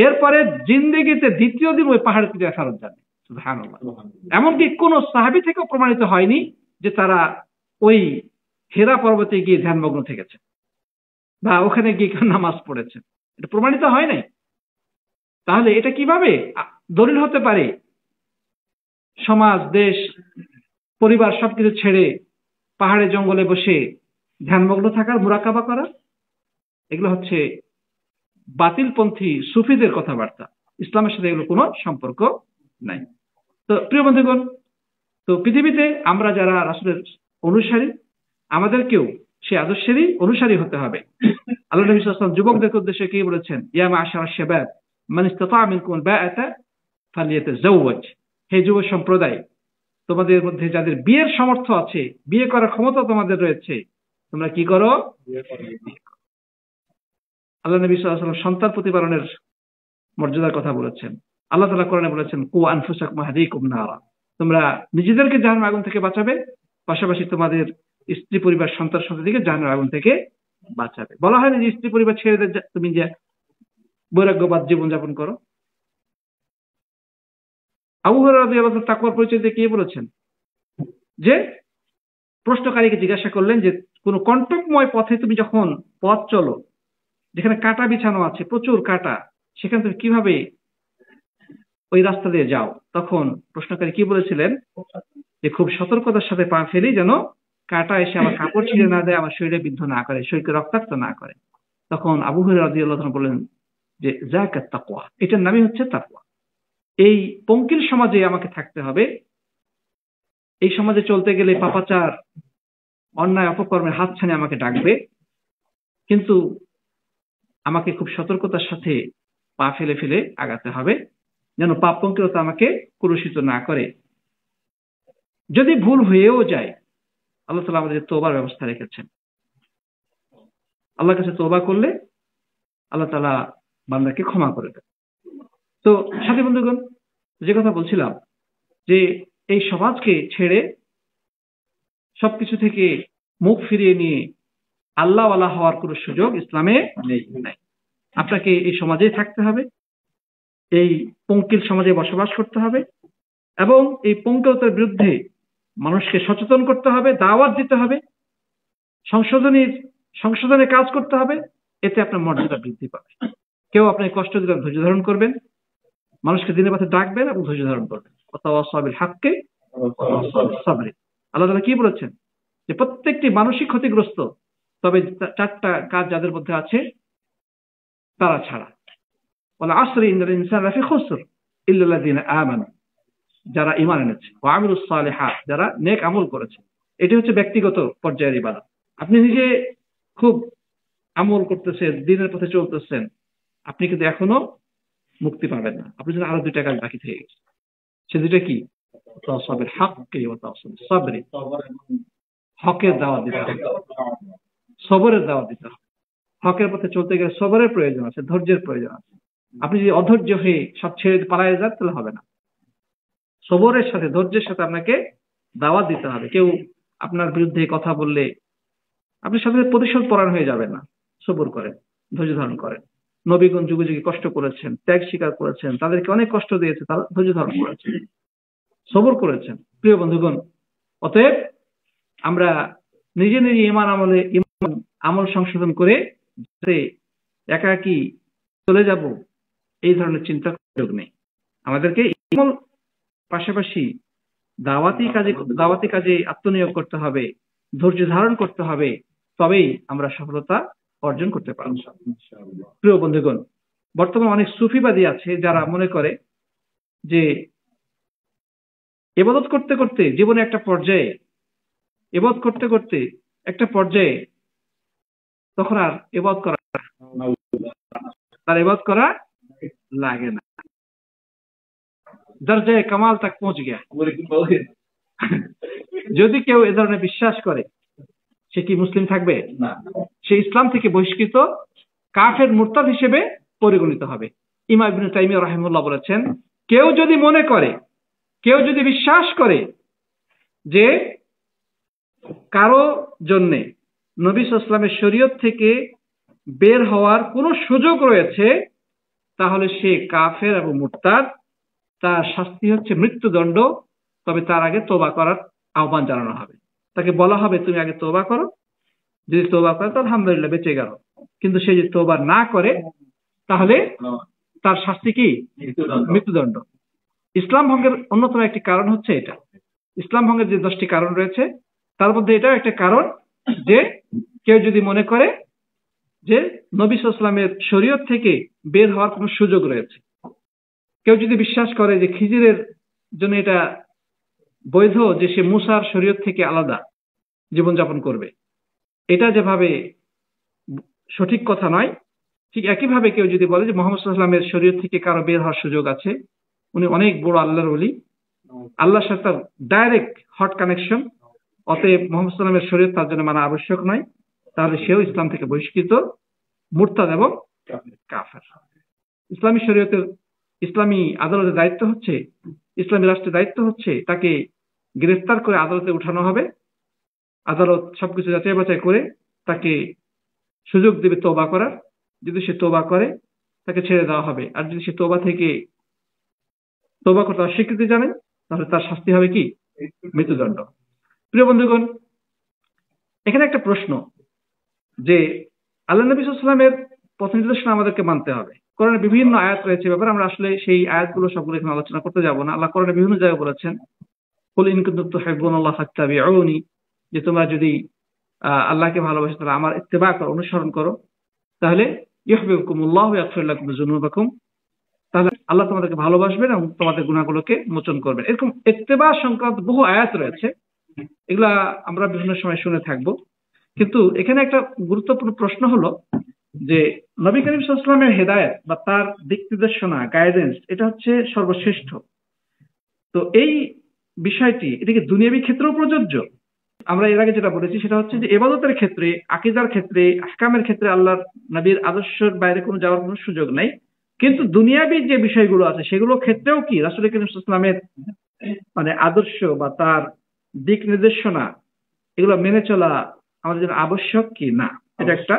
এরপরে জিন্দেগিতে দ্বিতীয় দিন ওই পাহাড় থেকে ফেরত যান। সুবহানাল্লাহ। এমনকি কোন সাহাবী থেকেও প্রমাণিত হয়নি যে তারা ওই হেরা পর্বতে গিয়ে ধ্যানমগ্ন থেকেছে বা ওখানে গিয়ে নামাজ পড়েছে, এটা প্রমাণিত হয় নাই। তাহলে এটা কিভাবে দলিল হতে পারে সমাজ, দেশ, পরিবার সবকিছু ছেড়ে পাহাড়ে জঙ্গলে বসে ধ্যানমগ্ন থাকার, মুরাকাবা করা? এগুলো হচ্ছে বাতিলপন্থী সুফিদের কথাবার্তা। ইসলামের সাথে এগুলো কোনো সম্পর্ক নাই। তো প্রিয় বন্ধুগণ, তো পৃথিবীতে আমরা যারা রাসূলের অনুসারী, আমাদেরকেও সেই আদর্শেরই অনুসারী হতে হবে। আল্লাহ নবী সাল্লাল্লাহু আলাইহি ওয়াসাল্লাম যুবকদের উদ্দেশ্যে কি বলেছেন? ইয়া মা'আশারাশ শাবাব মান ইসতাতা'a মিনকুমুল বাআতা ফালইয়াতাযাওয়াজ। হে যুব সম্প্রদায়, তোমাদের মধ্যে যাদের বিয়ের সামর্থ্য আছে, বিয়ে করার ক্ষমতা তোমাদের রয়েছে, তোমরা কি করো? আল্লাহ নবী সাল্লাল্লাহু আলাইহি ওয়াসাল্লাম সন্তান প্রতিপালনের মর্যাদার কথা বলেছেন। আল্লাহ তাআলা কোরআনে বলেছেন, কু আনফুসাকুম আহলিকুম নারা। তোমরা নিজেদেরকে জাহান্নামের আগুন থেকে বাঁচাবে, পাশাপাশি তোমাদের স্ত্রী পরিবার, সন্তান সন্ততিকে জাহান্নামের আগুন থেকে বাঁচাবে। বলা হয়নি যে স্ত্রী পরিবার ছেড়ে তুমি যে বৈরাগ্যবাদ জীবনযাপন করো। আবু হুরায়রা রাদিয়াল্লাহু আনহু তাকওয়ার পরিচয় দিয়ে কি বলেছেন? যে প্রশ্নকারীকে জিজ্ঞাসা করলেন যে কোন কণ্টকময় পথে তুমি যখন পথ চলো, যেখানে কাঁটা বিছানো আছে, প্রচুর কাঁটা, সেখানে তুমি কিভাবে ওই রাস্তা দিয়ে যাও? তখন প্রশ্নকারী কি বলেছিলেন? যে খুব সতর্কতার সাথে পা ফেলি যেন কাঁটা এসে আমার কাপড় ছিঁড়ে না দেয়, আমার শরীরে বিদ্ধ না করে, শরীরকে রক্তাক্ত না করে। তখন আবু হুরায়রা রাদিয়াল্লাহু আনহু বললেন যে যাকাত তাকওয়া, এটার নামই হচ্ছে তাকওয়া। এই পঙ্কিল সমাজে আমাকে থাকতে হবে। এই সমাজে চলতে গেলে পাপাচার, অন্যায় অপকর্মের হাতছানি আমাকে ডাকবে, কিন্তু আমাকে খুব সতর্কতার সাথে পা ফেলে ফেলে আগাতে হবে, যেন পাপ পঙ্কিলতা আমাকে কলুষিত না করে। যদি ভুল হয়েও যায়, আল্লাহ তাআলা আমাদের তওবার ব্যবস্থা রেখেছেন। আল্লাহর কাছে তওবা করলে আল্লাহ তাআলা বান্দাকে ক্ষমা করে দেন। তো সাথী বন্ধুগণ, যে কথা বলছিলাম যে এই সমাজকে ছেড়ে সবকিছু থেকে মুখ ফিরিয়ে নিয়ে আল্লাহওয়ালা হওয়ার কোনো সুযোগ ইসলামে নেই। আপনাকে এই সমাজেই থাকতে হবে, এই পঙ্কিল সমাজে বসবাস করতে হবে এবং এই পঙ্কিলতার বিরুদ্ধে মানুষকে সচেতন করতে হবে, দাওয়াত দিতে হবে, সংশোধনের কাজ করতে হবে। এতে আপনার মর্যাদা বৃদ্ধি পাবে। কেউ আপনাকে কষ্ট দিলে ধৈর্য ধারণ করবেন, মানুষকে দিনের পথে ডাকবেন এবং ধৈর্য ধারণ করবেন। ওয়াতাওয়াসাউ বিল হাক্কি ওয়াতাওয়াসাউ বিস সাবর। আল্লাহ তাআলা কি বলেছেন? যে প্রত্যেকটি মানসিক ক্ষতিগ্রস্ত, তবে চারটা কাজ যাদের মধ্যে আছে তারা ছাড়া। ওয়াল আসরি ইন্নাল ইনসানা লাফি খুসর ইল্লাল্লাযিনা আমানু। যারা ঈমান এনেছে, ওয়া আমিলুস সালিহাত যারা নেক আমল করেছে। এটি হচ্ছে ব্যক্তিগত পর্যায়ের ইবাদত। আপনি নিজে খুব আমল করতেছেন, দ্বীনের পথে চলতেছেন, আপনি কিন্তু এখনো মুক্তি পাবেন না। আপনি যদি আরো 2টা কাজ বাকি থেকে গেছে, সে 2টা কি? তাওয়াসসাবিল হাক্কি ওয়া তাওয়াসসাবিস সাবরি, হকের দাওয়াত দিতে হবে, সবরের দাওয়াত দিতে হবে। হকের পথে চলতে গেলে সবরের প্রয়োজন আছে, ধৈর্যের প্রয়োজন আছে। আপনি যদি অধৈর্য হয়ে সব ছেড়ে পালায়ে যান তাহলে হবে না। সবরের সাথে, ধৈর্যের সাথে আপনাকে দাওয়াত দিতে হবে। কেউ আপনার বিরুদ্ধে কথা বললে আপনি সাথে প্রতিশোধ পরায়ণ হয়ে যাবেন না, সবর করেন, ধৈর্য ধারণ করেন। নবীগণ যুগে যুগে কষ্ট করেছেন, ত্যাগ স্বীকার করেছেন, তাদেরকে অনেক কষ্ট দিয়েছে, তারা ধৈর্য ধারণ করেছেন, সবর করেছেন। প্রিয় বন্ধুগণ, অতএব আমরা নিজে নিজে ঈমান আমল সংশোধন করে একাকী চলে যাব এই ধরনের চিন্তা সুযোগ নেই। আমাদেরকে আমল পাশাপাশি দাওয়াতি কাজে আত্মনিয়োগ করতে হবে, ধৈর্য ধারণ করতে হবে, তবেই আমরা সফলতা অর্জন করতে পারব। প্রিয় বন্ধুগণ, বর্তমানে অনেক সুফিবাদী আছে যারা মনে করে যে ইবাদত করতে করতে জীবনে একটা পর্যায়ে, ইবাদত করতে করতে একটা পর্যায়ে তখন আর ইবাদত করা, তার ইবাদত করা লাগে না, দরজায়ে কামাল তাক পৌঁছ গিয়া। যদি কেউ এ ধরনের বিশ্বাস করে, সে কি মুসলিম থাকবে? না, সে ইসলাম থেকে বহিষ্কৃত, কাফের, মুরতাদ হিসেবে পরিগণিত হবে। ইমাম ইবনে তাইমিয়া রাহিমাহুল্লাহ বলেছেন, কেউ যদি মনে করে, কেউ যদি বিশ্বাস করে যে কারো জন্যে নবী সাল্লাল্লাহু আলাইহি ওয়াসাল্লামের শরীয়ত থেকে বের হওয়ার কোনো সুযোগ রয়েছে, তাহলে সে কাফের এবং মুরতাদ। তার শাস্তি হচ্ছে মৃত্যুদণ্ড। তবে তার আগে তওবা করার আহ্বান জানানো হবে, তাকে বলা হবে তুমি আগে তওবা করো, যদি তওবা করে তো আলহামদুলিল্লাহ বেঁচে গেল। কিন্তু সে যদি তওবা না করে তাহলে তার শাস্তি কি? মৃত্যুদণ্ড। ইসলাম ভঙ্গের অন্যতম একটি কারণ হচ্ছে এটা। ইসলাম ভঙ্গের যে 10টি কারণ রয়েছে তার মধ্যে এটাও একটা কারণ, যে কেউ যদি মনে করে যে নবী সাল্লাল্লাহু আলাইহি ওয়াসাল্লামের শরীয়ত থেকে বের হওয়ার কোনো সুযোগ রয়েছে, কেউ যদি বিশ্বাস করে যে খিজিরের জন্য এটা বৈধ যে সে মুসার শরীয়ত থেকে আলাদা জীবনযাপন করবে, এটা যেভাবে সঠিক কথা নয়, ঠিক একইভাবে কেউ যদি বলে যে মুহাম্মদ সাল্লাল্লাহু আলাইহি ওয়াসাল্লামের শরীয়ত থেকে কারো বের হওয়ার সুযোগ আছে, উনি অনেক বড় আল্লাহর ওলি, আল্লাহর সাথে তার ডাইরেক্ট হট কানেকশন, অতএব মুহাম্মদ সাল্লাল্লাহু আলাইহি ওয়াসাল্লামের শরীয়ত তার জন্য মানা আবশ্যক নয়, তাহলে সেও ইসলাম থেকে বহিষ্কৃত, মুরতাদ এবং কাফের। ইসলামী শরীয়তের, ইসলামী আদালতের দায়িত্ব হচ্ছে, ইসলামী রাষ্ট্রের দায়িত্ব হচ্ছে তাকে গ্রেফতার করে আদালতে উঠানো হবে। আদালত সবকিছু যাচাই বাছাই করে তাকে সুযোগ দেবে তওবা করার। যদি সে তওবা করে তাকে ছেড়ে দেওয়া হবে, আর যদি সে তওবা করতে অস্বীকৃতি জানায় তাহলে তার শাস্তি হবে কি? মৃত্যুদণ্ড। প্রিয় বন্ধুগণ, এখানে একটা প্রশ্ন, যে আল্লাহ নবী সাল্লাল্লাহু আলাইহি ওয়াসাল্লামের পথ নির্দেশনা আমাদেরকে মানতে হবে। কোরআনে বিভিন্ন আয়াত রয়েছে ব্যাপারে, আমরা আসলে সেই আয়াতগুলো সবগুলো এখানে আলোচনা করতে যাব না। আল্লাহ কোরআনে বিভিন্ন জায়গায় বলেছেন, কুল ইন কুনতুম তুহিব্বুনাল্লাহ ফাত্তাবিউনি, যে তোমরা যদি আল্লাহকে ভালোবাসো তাহলে আমার ইত্তেবা করো, অনুসরণ করো, তাহলে ইউহিব্বুকুমুল্লাহ ওয়া ইয়াগফির লাকুম যুনুবাকুম, তাহলে আল্লাহ তোমাদেরকে ভালোবাসবেন এবং তোমাদের গুনাহগুলোকে মোচন করবেন। এরকম ইত্তেবা সংক্রান্ত বহু আয়াত রয়েছে, এগুলা আমরা বিভিন্ন সময় শুনে থাকবো। কিন্তু এখানে একটা গুরুত্বপূর্ণ প্রশ্ন হলো যে নবী করিম সাল্লাল্লাহু আলাইহি ওয়াসাল্লামের হেদায়েত বা তার দিক নির্দেশনা, গাইডেন্স, এটা হচ্ছে সর্বশ্রেষ্ঠ। তো এই বিষয়টি, এটা কি দুনিয়াবী ক্ষেত্রেও প্রযোজ্য? আমরা এর আগে যেটা বলেছি সেটা হচ্ছে যে ইবাদতের ক্ষেত্রে, আকীদার ক্ষেত্রে, আহকামের ক্ষেত্রে আল্লাহর নবীর আদর্শের বাইরে কোনো যাওয়ার কোনো সুযোগ নাই। কিন্তু দুনিয়াবী যে বিষয়গুলো আছে সেগুলোর ক্ষেত্রেও কি রাসূল করিম সাল্লাল্লাহু আলাইহি ওয়াসাল্লামের মানে আদর্শ বা তার দিক নির্দেশনা, এগুলো মেনে চলা আমাদের জন্য আবশ্যক কি না, এটা একটা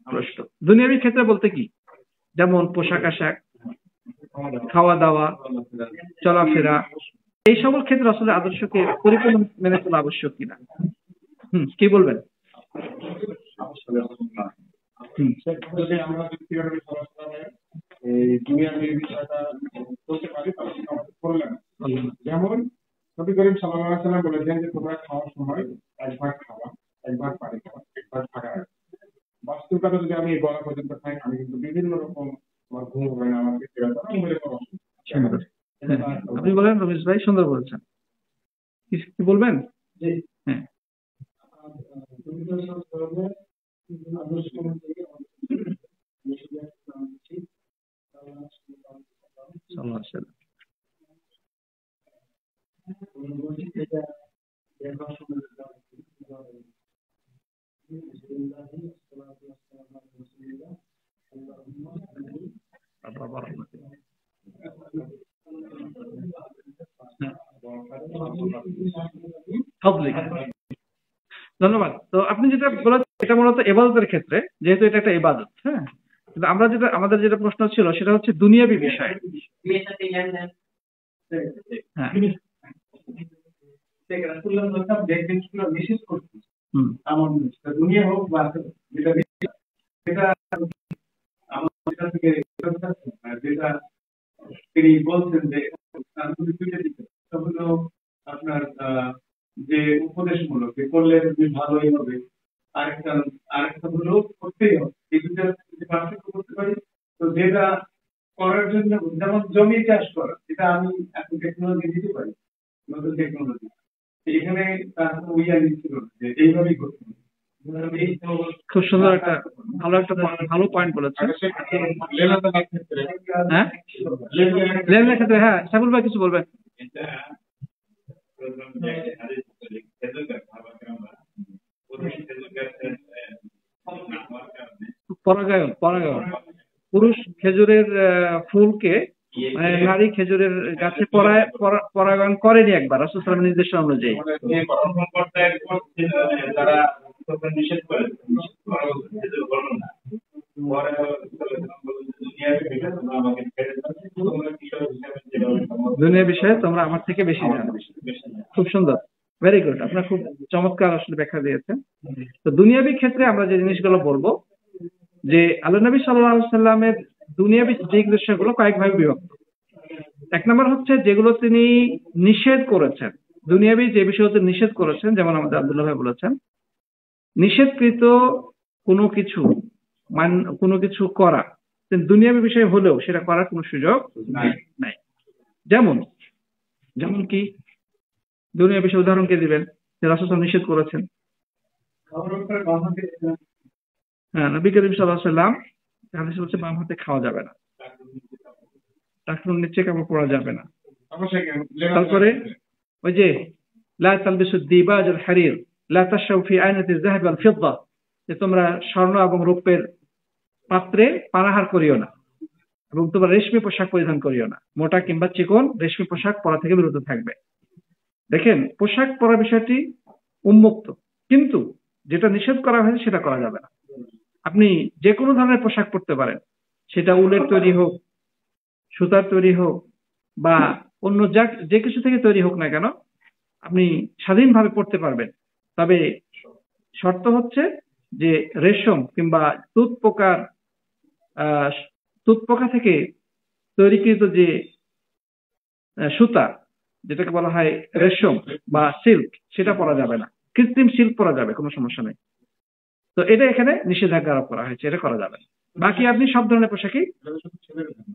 প্রশ্ন। দুনিয়াবী ক্ষেত্রে বলতে কি? যেমন পোশাক আশাক, খাওয়া দাওয়া, চলাফেরা, এই সকল ক্ষেত্রে আসলে আদর্শকে পরিপূর্ণ মেনে চলা আবশ্যক কিনা। কি বলবেন? যেমন নবী করিম সাল্লাল্লাহু আলাইহি ওয়াসাল্লাম বলেছেন যে তোমরা খাওয়ার সময় এক ভাগ খাওয়া, এক ভাগ পানি খাওয়া, এক ভাগ থাকা। বাস্তবতা যদি আমি বলা পর্যন্ত খাই, আমি কিন্তু বিভিন্ন রকম আমার ঘুম হয় না, আমার পেটে ব্যথা, আমি বলে কোনো অসুবিধা। আপনি বলেন রমেশ ভাই, সুন্দর বলছেন, কি বলবেন? হ্যাঁ, ধন্যবাদ। তো আপনি যেটা বলেছেন এটা মূলত ইবাদতের ক্ষেত্রে, যেহেতু এটা একটা ইবাদত, হ্যাঁ, কিন্তু আমরা যেটা, আমাদের যেটা প্রশ্ন ছিল সেটা হচ্ছে দুনিয়াবি বিষয়। হ্যাঁ, দুনিয়া হোক বা যেটা তিনি বলছেন যে আপনার যে উপদেশমূলক যে করলে ভালোই হবে, আরেকটা হলো করতেই হবে। এই দুটা যদি পার্থক্য করতে পারি, তো যেটা করার জন্য, যেমন জমি চাষ করা, এটা আমি এখন টেকনোলজি দিতে পারি, নতুন টেকনোলজি, এখানে তার কোনো উইয়ারি ছিল যে এইভাবেই করতে হবে। খুব সুন্দর একটা ভালো পয়েন্ট বলেছেন। হ্যাঁ, লেনদেনের ক্ষেত্রে, হ্যাঁ, সাইফুল ভাই কিছু বলবেন? পরাগায়ন, পুরুষ খেজুরের ফুলকে নারী খেজুরের গাছে পরাগায়ন করেনি একবার রাসূল সাল্লাল্লাহু আলাইহি ওয়াসাল্লামের নির্দেশনা অনুযায়ী। দুনিয়া বিষয়ে তোমরা আমার থেকে বেশি জানো। খুব সুন্দর, ভেরি গুড, আপনার খুব চমৎকার আসলে ব্যাখ্যা দিয়েছেন। তো দুনিয়াবি ক্ষেত্রে আমরা যে জিনিসগুলো বলবো, যে আল্লাহ নবী সাল্লাল্লাহু আলাইহি ওয়াসাল্লামের দুনিয়াবি দিক দৃশ্যগুলো কয়েকভাবে বিভক্ত। এক নম্বর হচ্ছে যেগুলো তিনি নিষেধ করেছেন, দুনিয়াবি যে বিষয়গুলো নিষেধ করেছেন, যেমন আমাদের আব্দুল্লাহ ভাই বলেছেন, নিষেধকৃত কোনো কিছু করা দুনিয়াবি বিষয় হলেও সেটা করার কোনো সুযোগ নাই। যেমন কি দুনিয়া বিষয়ে উদাহরণ কে দিবেন? রাসূল সাল্লাল্লাহু নিষেধ করেছেন। হ্যাঁ, নবী করিম সাল্লাল্লাহু আলাইহি ওয়াসাল্লাম হাদিসে বলছে বাম হাতে খাওয়া যাবে না, টাকনুর নিচে কাপড় পরা যাবে না। তারপরে ওই যে লা তালবিসু দিবাজ আল হারির লা তাশরাবু ফি আইনাতি যাহাব ওয়াল ফিদ্দা, যে তোমরা স্বর্ণ এবং রূপের পাত্রে পানাহার করিও না, এবং তোমরা রেশমি পোশাক পরিধান করিও না, মোটা কিংবা চিকন রেশমি পোশাক পরা থেকে বিরত থাকবে। দেখেন, পোশাক পরার বিষয়টি উন্মুক্ত, কিন্তু যেটা নিষেধ করা হয়েছে সেটা করা যাবে না। আপনি যে কোনো ধরনের পোশাক পরতে পারেন, সেটা উলের তৈরি হোক, সুতার তৈরি হোক, বা অন্য যে কিছু থেকে তৈরি হোক না কেন, আপনি স্বাধীনভাবে পরতে পারবেন। তবে শর্ত হচ্ছে যে রেশম কিংবা তুঁতপোকা থেকে তৈরিকৃত যে সুতা, যেটাকে বলা হয় রেশম বা সিল্ক, সেটা পরা যাবে না। কৃত্রিম সিল্ক পরা যাবে, কোনো সমস্যা নেই। তো এটা এখানে নিষেধাজ্ঞা আরোপ করা হয়েছে, এটা করা যাবে। বাকি আপনি সব ধরনের পোশাকই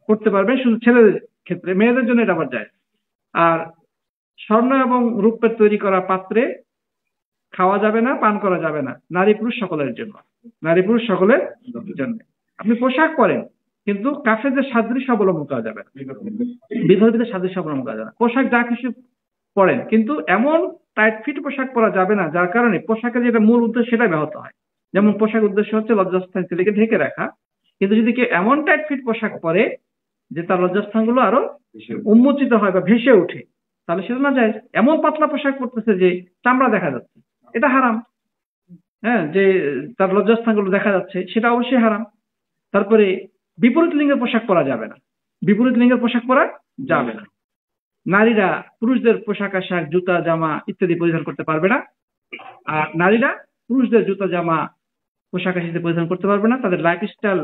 পরতে পারবেন, শুধু ছেলেদের ক্ষেত্রে, মেয়েদের জন্য এটা আবার যায়। আর স্বর্ণ এবং রূপের তৈরি করা পাত্রে খাওয়া যাবে না, পান করা যাবে না, নারী পুরুষ সকলের জন্য, আপনি পোশাক পরেন, কিন্তু কাফেরদের সাদৃশ্য অবলম্বন করা যাবে না, বিধর্মীদের সাদৃশ্য অবলম্বন করা যাবে না। পোশাক যা কিছু পরেন, কিন্তু এমন টাইট ফিট পোশাক পরা যাবে না যার কারণে পোশাকের যেটা মূল উদ্দেশ্য সেটা ব্যাহত হয়। যেমন পোশাক উদ্দেশ্য হচ্ছে লজ্জাস্থান ছেলেকে ঢেকে রাখা, কিন্তু যদি কেউ এমন টাইট ফিট পোশাক পরে যে তার লজ্জাস্থানগুলো আরো উন্মোচিত হয় বা ভেসে ওঠে, তাহলে সেটা না যায়। এমন পাতলা পোশাক পরতেছে যে চামড়া দেখা যাচ্ছে, এটা হারাম। হ্যাঁ, যে তার লজ্জাস্থানগুলো দেখা যাচ্ছে, সেটা অবশ্যই হারাম। তারপরে বিপরীত লিঙ্গের পোশাক পরা যাবে না, নারীরা পুরুষদের পোশাক আশাক, জুতা জামা ইত্যাদি পরিধান করতে পারবে না, আর নারীরা পুরুষদের জুতা জামা পোশাক আশাক পরিধান করতে পারবে না, তাদের লাইফস্টাইল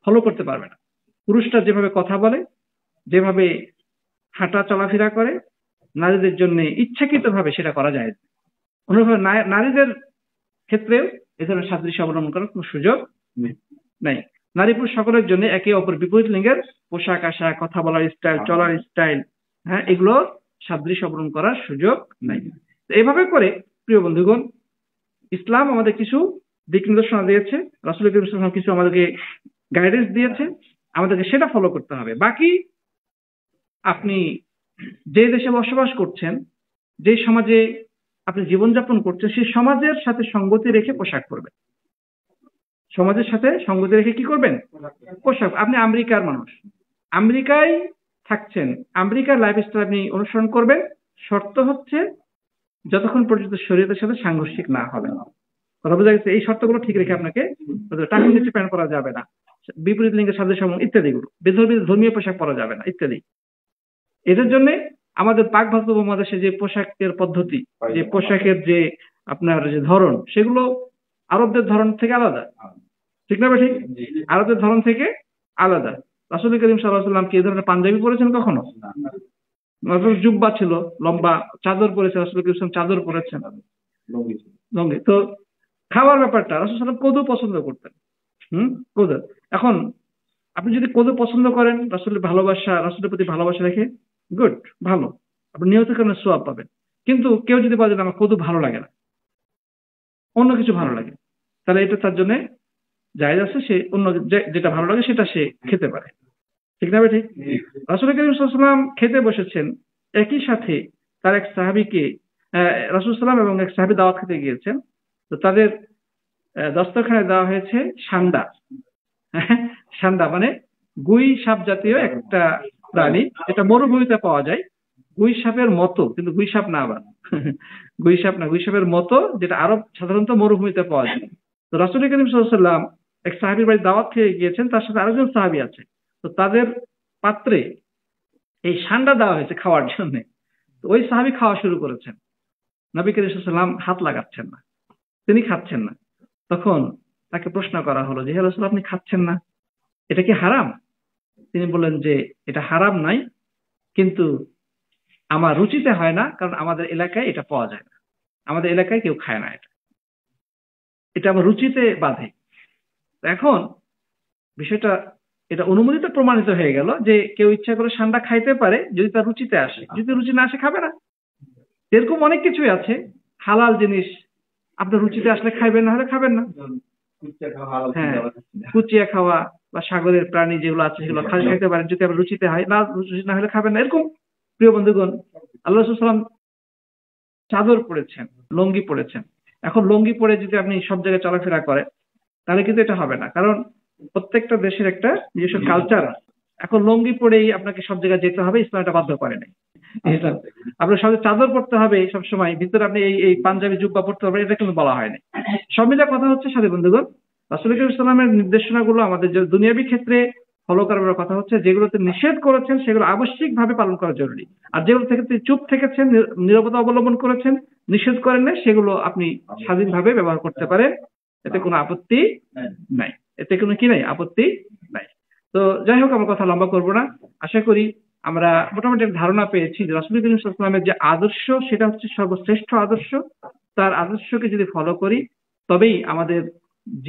ফলো করতে পারবে না। পুরুষরা যেভাবে কথা বলে, যেভাবে হাঁটা চলাফেরা করে, নারীদের জন্য ইচ্ছাকৃতভাবে সেটা করা যায়। অনুরূপভাবে নারীদের ক্ষেত্রেও এ ধরনের সাদৃশ্য অবলম্বন করার কোনো সুযোগ নেই। নারী পুরুষ সকলের জন্য একে অপর বিপরীত লিঙ্গের পোশাক আশাক, কথা বলার স্টাইল, চলার স্টাইল হ্যাঁ, এগুলো সাদৃশ্য অবলম্বন করার সুযোগ নাই। এইভাবে করে প্রিয় বন্ধুগণ, ইসলাম আমাদের কিছু দিক নির্দেশনা দিয়েছে, রাসূল করিম সাল্লাল্লাহু আলাইহি ওয়াসাল্লাম কিছু আমাদেরকে গাইডেন্স দিয়েছে, আমাদেরকে সেটা ফলো করতে হবে। বাকি আপনি যে দেশে বসবাস করছেন, যে সমাজে আপনি জীবনযাপন করছেন, সেই সমাজের সাথে সঙ্গতি রেখে পোশাক পরবেন। সমাজের সাথে সঙ্গতি রেখে কি করবেন? পোশাক। আপনি আমেরিকার মানুষ, আমেরিকায় থাকছেন, আমেরিকার লাইফস্টাইল আপনি অনুসরণ করবেন, শর্ত হচ্ছে যতক্ষণ পর্যন্ত শরীয়তের সাথে সাংঘর্ষিক না হবে। কথা বোঝা গেছে? এই শর্তগুলো ঠিক রেখে আপনাকে, টাকা নিচে প্যান্ট পরা যাবে না, বিপরীত লিঙ্গের সাথে সম ইত্যাদিগুলো, ধর্মীয় পোশাক পরা যাবে না ইত্যাদি। এদের জন্য আমাদের পাক ভারত উপমহাদেশে যে পোশাকের পদ্ধতি, যে পোশাকের যে আপনার যে ধরন, সেগুলো আরবদের ধরন থেকে আলাদা, ঠিক না? ঠিক, আরবদের ধরন থেকে আলাদা। রাসূল করিম সাল্লাল্লাহু আলাইহি ওয়াসাল্লাম কি এই ধরনের পাঞ্জাবি পরেছেন কখনো? জুব্বা ছিল, লম্বা চাদর পরেছেন, রাসূল করিম সাল্লাল্লাহু আলাইহি ওয়াসাল্লাম চাদর পরেছেন, লঙ্গি। তো খাওয়ার ব্যাপারটা রাসূল সাল্লাল্লাহু আলাইহি ওয়াসাল্লাম কদু পছন্দ করতেন। কদু। এখন আপনি যদি কদু পছন্দ করেন, রাসূলের ভালোবাসা, রাসূলের প্রতি ভালোবাসা রেখে, গুড, ভালো, আপনি নিয়ত কারণে সওয়াব পাবেন। কিন্তু কেউ যদি বলে আমার কদু ভালো লাগে না, অন্য কিছু ভালো লাগে, তাহলে এটা তার জন্য জায়েজ আছে, সে অন্য যেটা ভালো লাগে সেটা সে খেতে পারে, ঠিক না? ঠিক। রাসূল করিম সাল্লাল্লাহু আলাইহি ওয়াসাল্লাম খেতে বসেছেন, একই সাথে তার এক সাহাবীকে, রাসূল সাল্লাল্লাহু আলাইহি ওয়াসাল্লাম এবং এক সাহাবী দাওয়াত খেতে গিয়েছেন। তো তাদের দস্তরখানে দেওয়া হয়েছে সান্ডা। সান্ডা মানে গুই সাপ জাতীয় একটা প্রাণী, এটা মরুভূমিতে পাওয়া যায়। গুই সাপের মতো, কিন্তু গুই সাপ না আবার, গুই সাপ না, গুই সাপের মতো, যেটা আরব সাধারণত মরুভূমিতে পাওয়া যায়। তো রাসূল করিম সাল্লাল্লাহু আলাইহি ওয়াসাল্লাম এক সাহাবীর বাড়ি দাওয়াত খেয়ে গিয়েছেন, তার সাথে আরেকজন সাহাবী আছে। তো তাদের পাত্রে এই সান্ডা দেওয়া হয়েছে খাওয়ার জন্য। তো ওই সাহাবী খাওয়া শুরু করেছেন, নবী করিম সাল্লাল্লাহু আলাইহি ওয়াসাল্লাম হাত লাগাচ্ছেন না, তিনি খাচ্ছেন না। তখন তাকে প্রশ্ন করা হলো যে, হে রাসূল, আপনি খাচ্ছেন না, এটা কি হারাম? তিনি বললেন যে এটা হারাম নাই, কিন্তু আমার রুচিতে হয় না, কারণ আমাদের এলাকায় এটা পাওয়া যায় না, আমাদের এলাকায় কেউ খায় না, এটা আমার রুচিতে বাধে। এখন বিষয়টা এটা অনুমোদিত প্রমাণিত হয়ে গেল যে কেউ ইচ্ছা করে সান্ডা খাইতে পারে যদি তার রুচিতে আসে, যদি রুচি না আসে খাবে না। এরকম অনেক কিছুই আছে হালাল জিনিস, আপনার রুচিতে আসলে খাইবেন, না হলে খাবেন না। হ্যাঁ, কুচিয়া খাওয়া বা সাগরের প্রাণী যেগুলো আছে সেগুলো খাইতে পারেন, যদি আপনার রুচিতে হয়, না রুচি না হলে খাবেন না। এরকম প্রিয় বন্ধুগণ, আল্লাহ রাসূল সাল্লাল্লাহু আলাইহি ওয়াসাল্লাম চাদর পরেছেন, লুঙ্গি পরেছেন। এখন লুঙ্গি পরে যদি আপনি সব জায়গায় চলাফেরা করেন, তাহলে কিন্তু এটা হবে না, কারণ প্রত্যেকটা দেশের একটা নিজস্ব কালচার আছে। এখন লুঙ্গি পরেই আপনাকে সব জায়গায় যেতে হবে, ইসলাম এটা বাধ্য করে নাই। আপনার সঙ্গে চাদর পড়তে হবে সবসময়, ভিতরে আপনি এই পাঞ্জাবি জুব্বা পড়তে হবে, এটা কিন্তু বলা হয়নি। সব মিলে কথা হচ্ছে সাথী বন্ধুগণ, রাসূল করিম সাল্লাল্লাহু আলাইহি ওয়াসাল্লামের নির্দেশনাগুলো আমাদের যে দুনিয়াবী ক্ষেত্রে ফলো করার কথা হচ্ছে, যেগুলোতে নিষেধ করেছেন সেগুলো আবশ্যিকভাবে পালন করা জরুরি, আর যেগুলো থেকে চুপ থেকেছেন, নীরবতা অবলম্বন করেছেন, নিষেধ করেন না, সেগুলো আপনি স্বাধীনভাবে ব্যবহার করতে পারেন, এতে কোনো আপত্তি নাই, এতে কোনো কি নাই, আপত্তি নাই। তো যাই হোক, আমার কথা লম্বা করবো না। আশা করি আমরা মোটামুটি ধারণা পেয়েছি যে রাসূল করিম সাল্লাল্লাহু আলাইহি ওয়াসাল্লামের যে আদর্শ, সেটা হচ্ছে সর্বশ্রেষ্ঠ আদর্শ। তার আদর্শকে যদি ফলো করি, তবেই আমাদের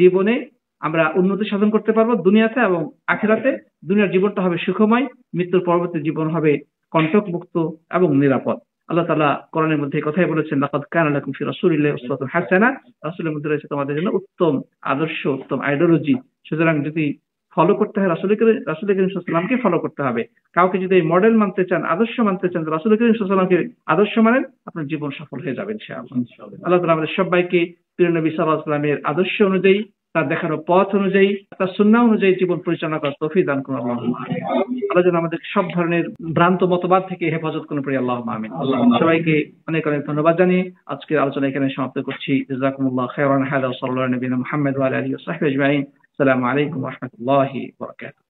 জীবনে আমরা উন্নতি সাধন করতে পারবো, দুনিয়াতে এবং আখিরাতে। দুনিয়ার জীবনটা হবে সুখময়, মৃত্যুর পরবর্তী জীবন হবে কণ্টক মুক্ত এবং নিরাপদ। আল্লাহ তাআলা কোরআনের মধ্যে কথাই বলেছেন, লাকাদ কানা লাকুম ফি রাসূলিল্লাহি উসওয়াতুন হাসানাহ, রাসূলের মধ্যে রয়েছে তোমাদের জন্য উত্তম আদর্শ, উত্তম আইডিওলজি। সুতরাং যদি ফলো করতে হয়, রাসূল করিম সাল্লাল্লাহু আলাইহি ওয়াসাল্লামকে ফলো করতে হবে। কাউকে যদি মডেল মানতে চান, আদর্শ মানতে চান, রাসূল করিম সাল্লাল্লাহু আলাইহি ওয়াসাল্লামকে আদর্শ মানেন, আপনার জীবন সফল হয়ে যাবে ইনশাআল্লাহ। আল্লাহ তাআলা আমাদের সবাইকে প্রিয় নবী সাল্লাল্লাহু আলাইহি ওয়াসাল্লামের আদর্শ অনুযায়ী, তার দেখানো পথ অনুযায়ী, তার সুন্নাহ অনুযায়ী জীবন পরিচালনা করার তৌফিক দান করুন আল্লাহুম্মা আমিন। আল্লাহ যেন আমাদের সব ধরনের ভ্রান্ত মতবাদ থেকে হেফাজত করুন, পড়ি আল্লাহুম্মা আমিন। সবাইকে অনেক অনেক ধন্যবাদ জানিয়ে আজকের আলোচনা এখানে সমাপ্ত করছি। জাযাকুমুল্লাহু খাইরান। হাদা সাল্লাল্লাহু আলা নবিয়িনা মুহাম্মদ ওয়া আলা আলিহি ওয়া সাহবিহি আজমাইন। আসসালামু আলাইকুম ওয়া রাহমাতুল্লাহি ওয়া বারাকাতুহু।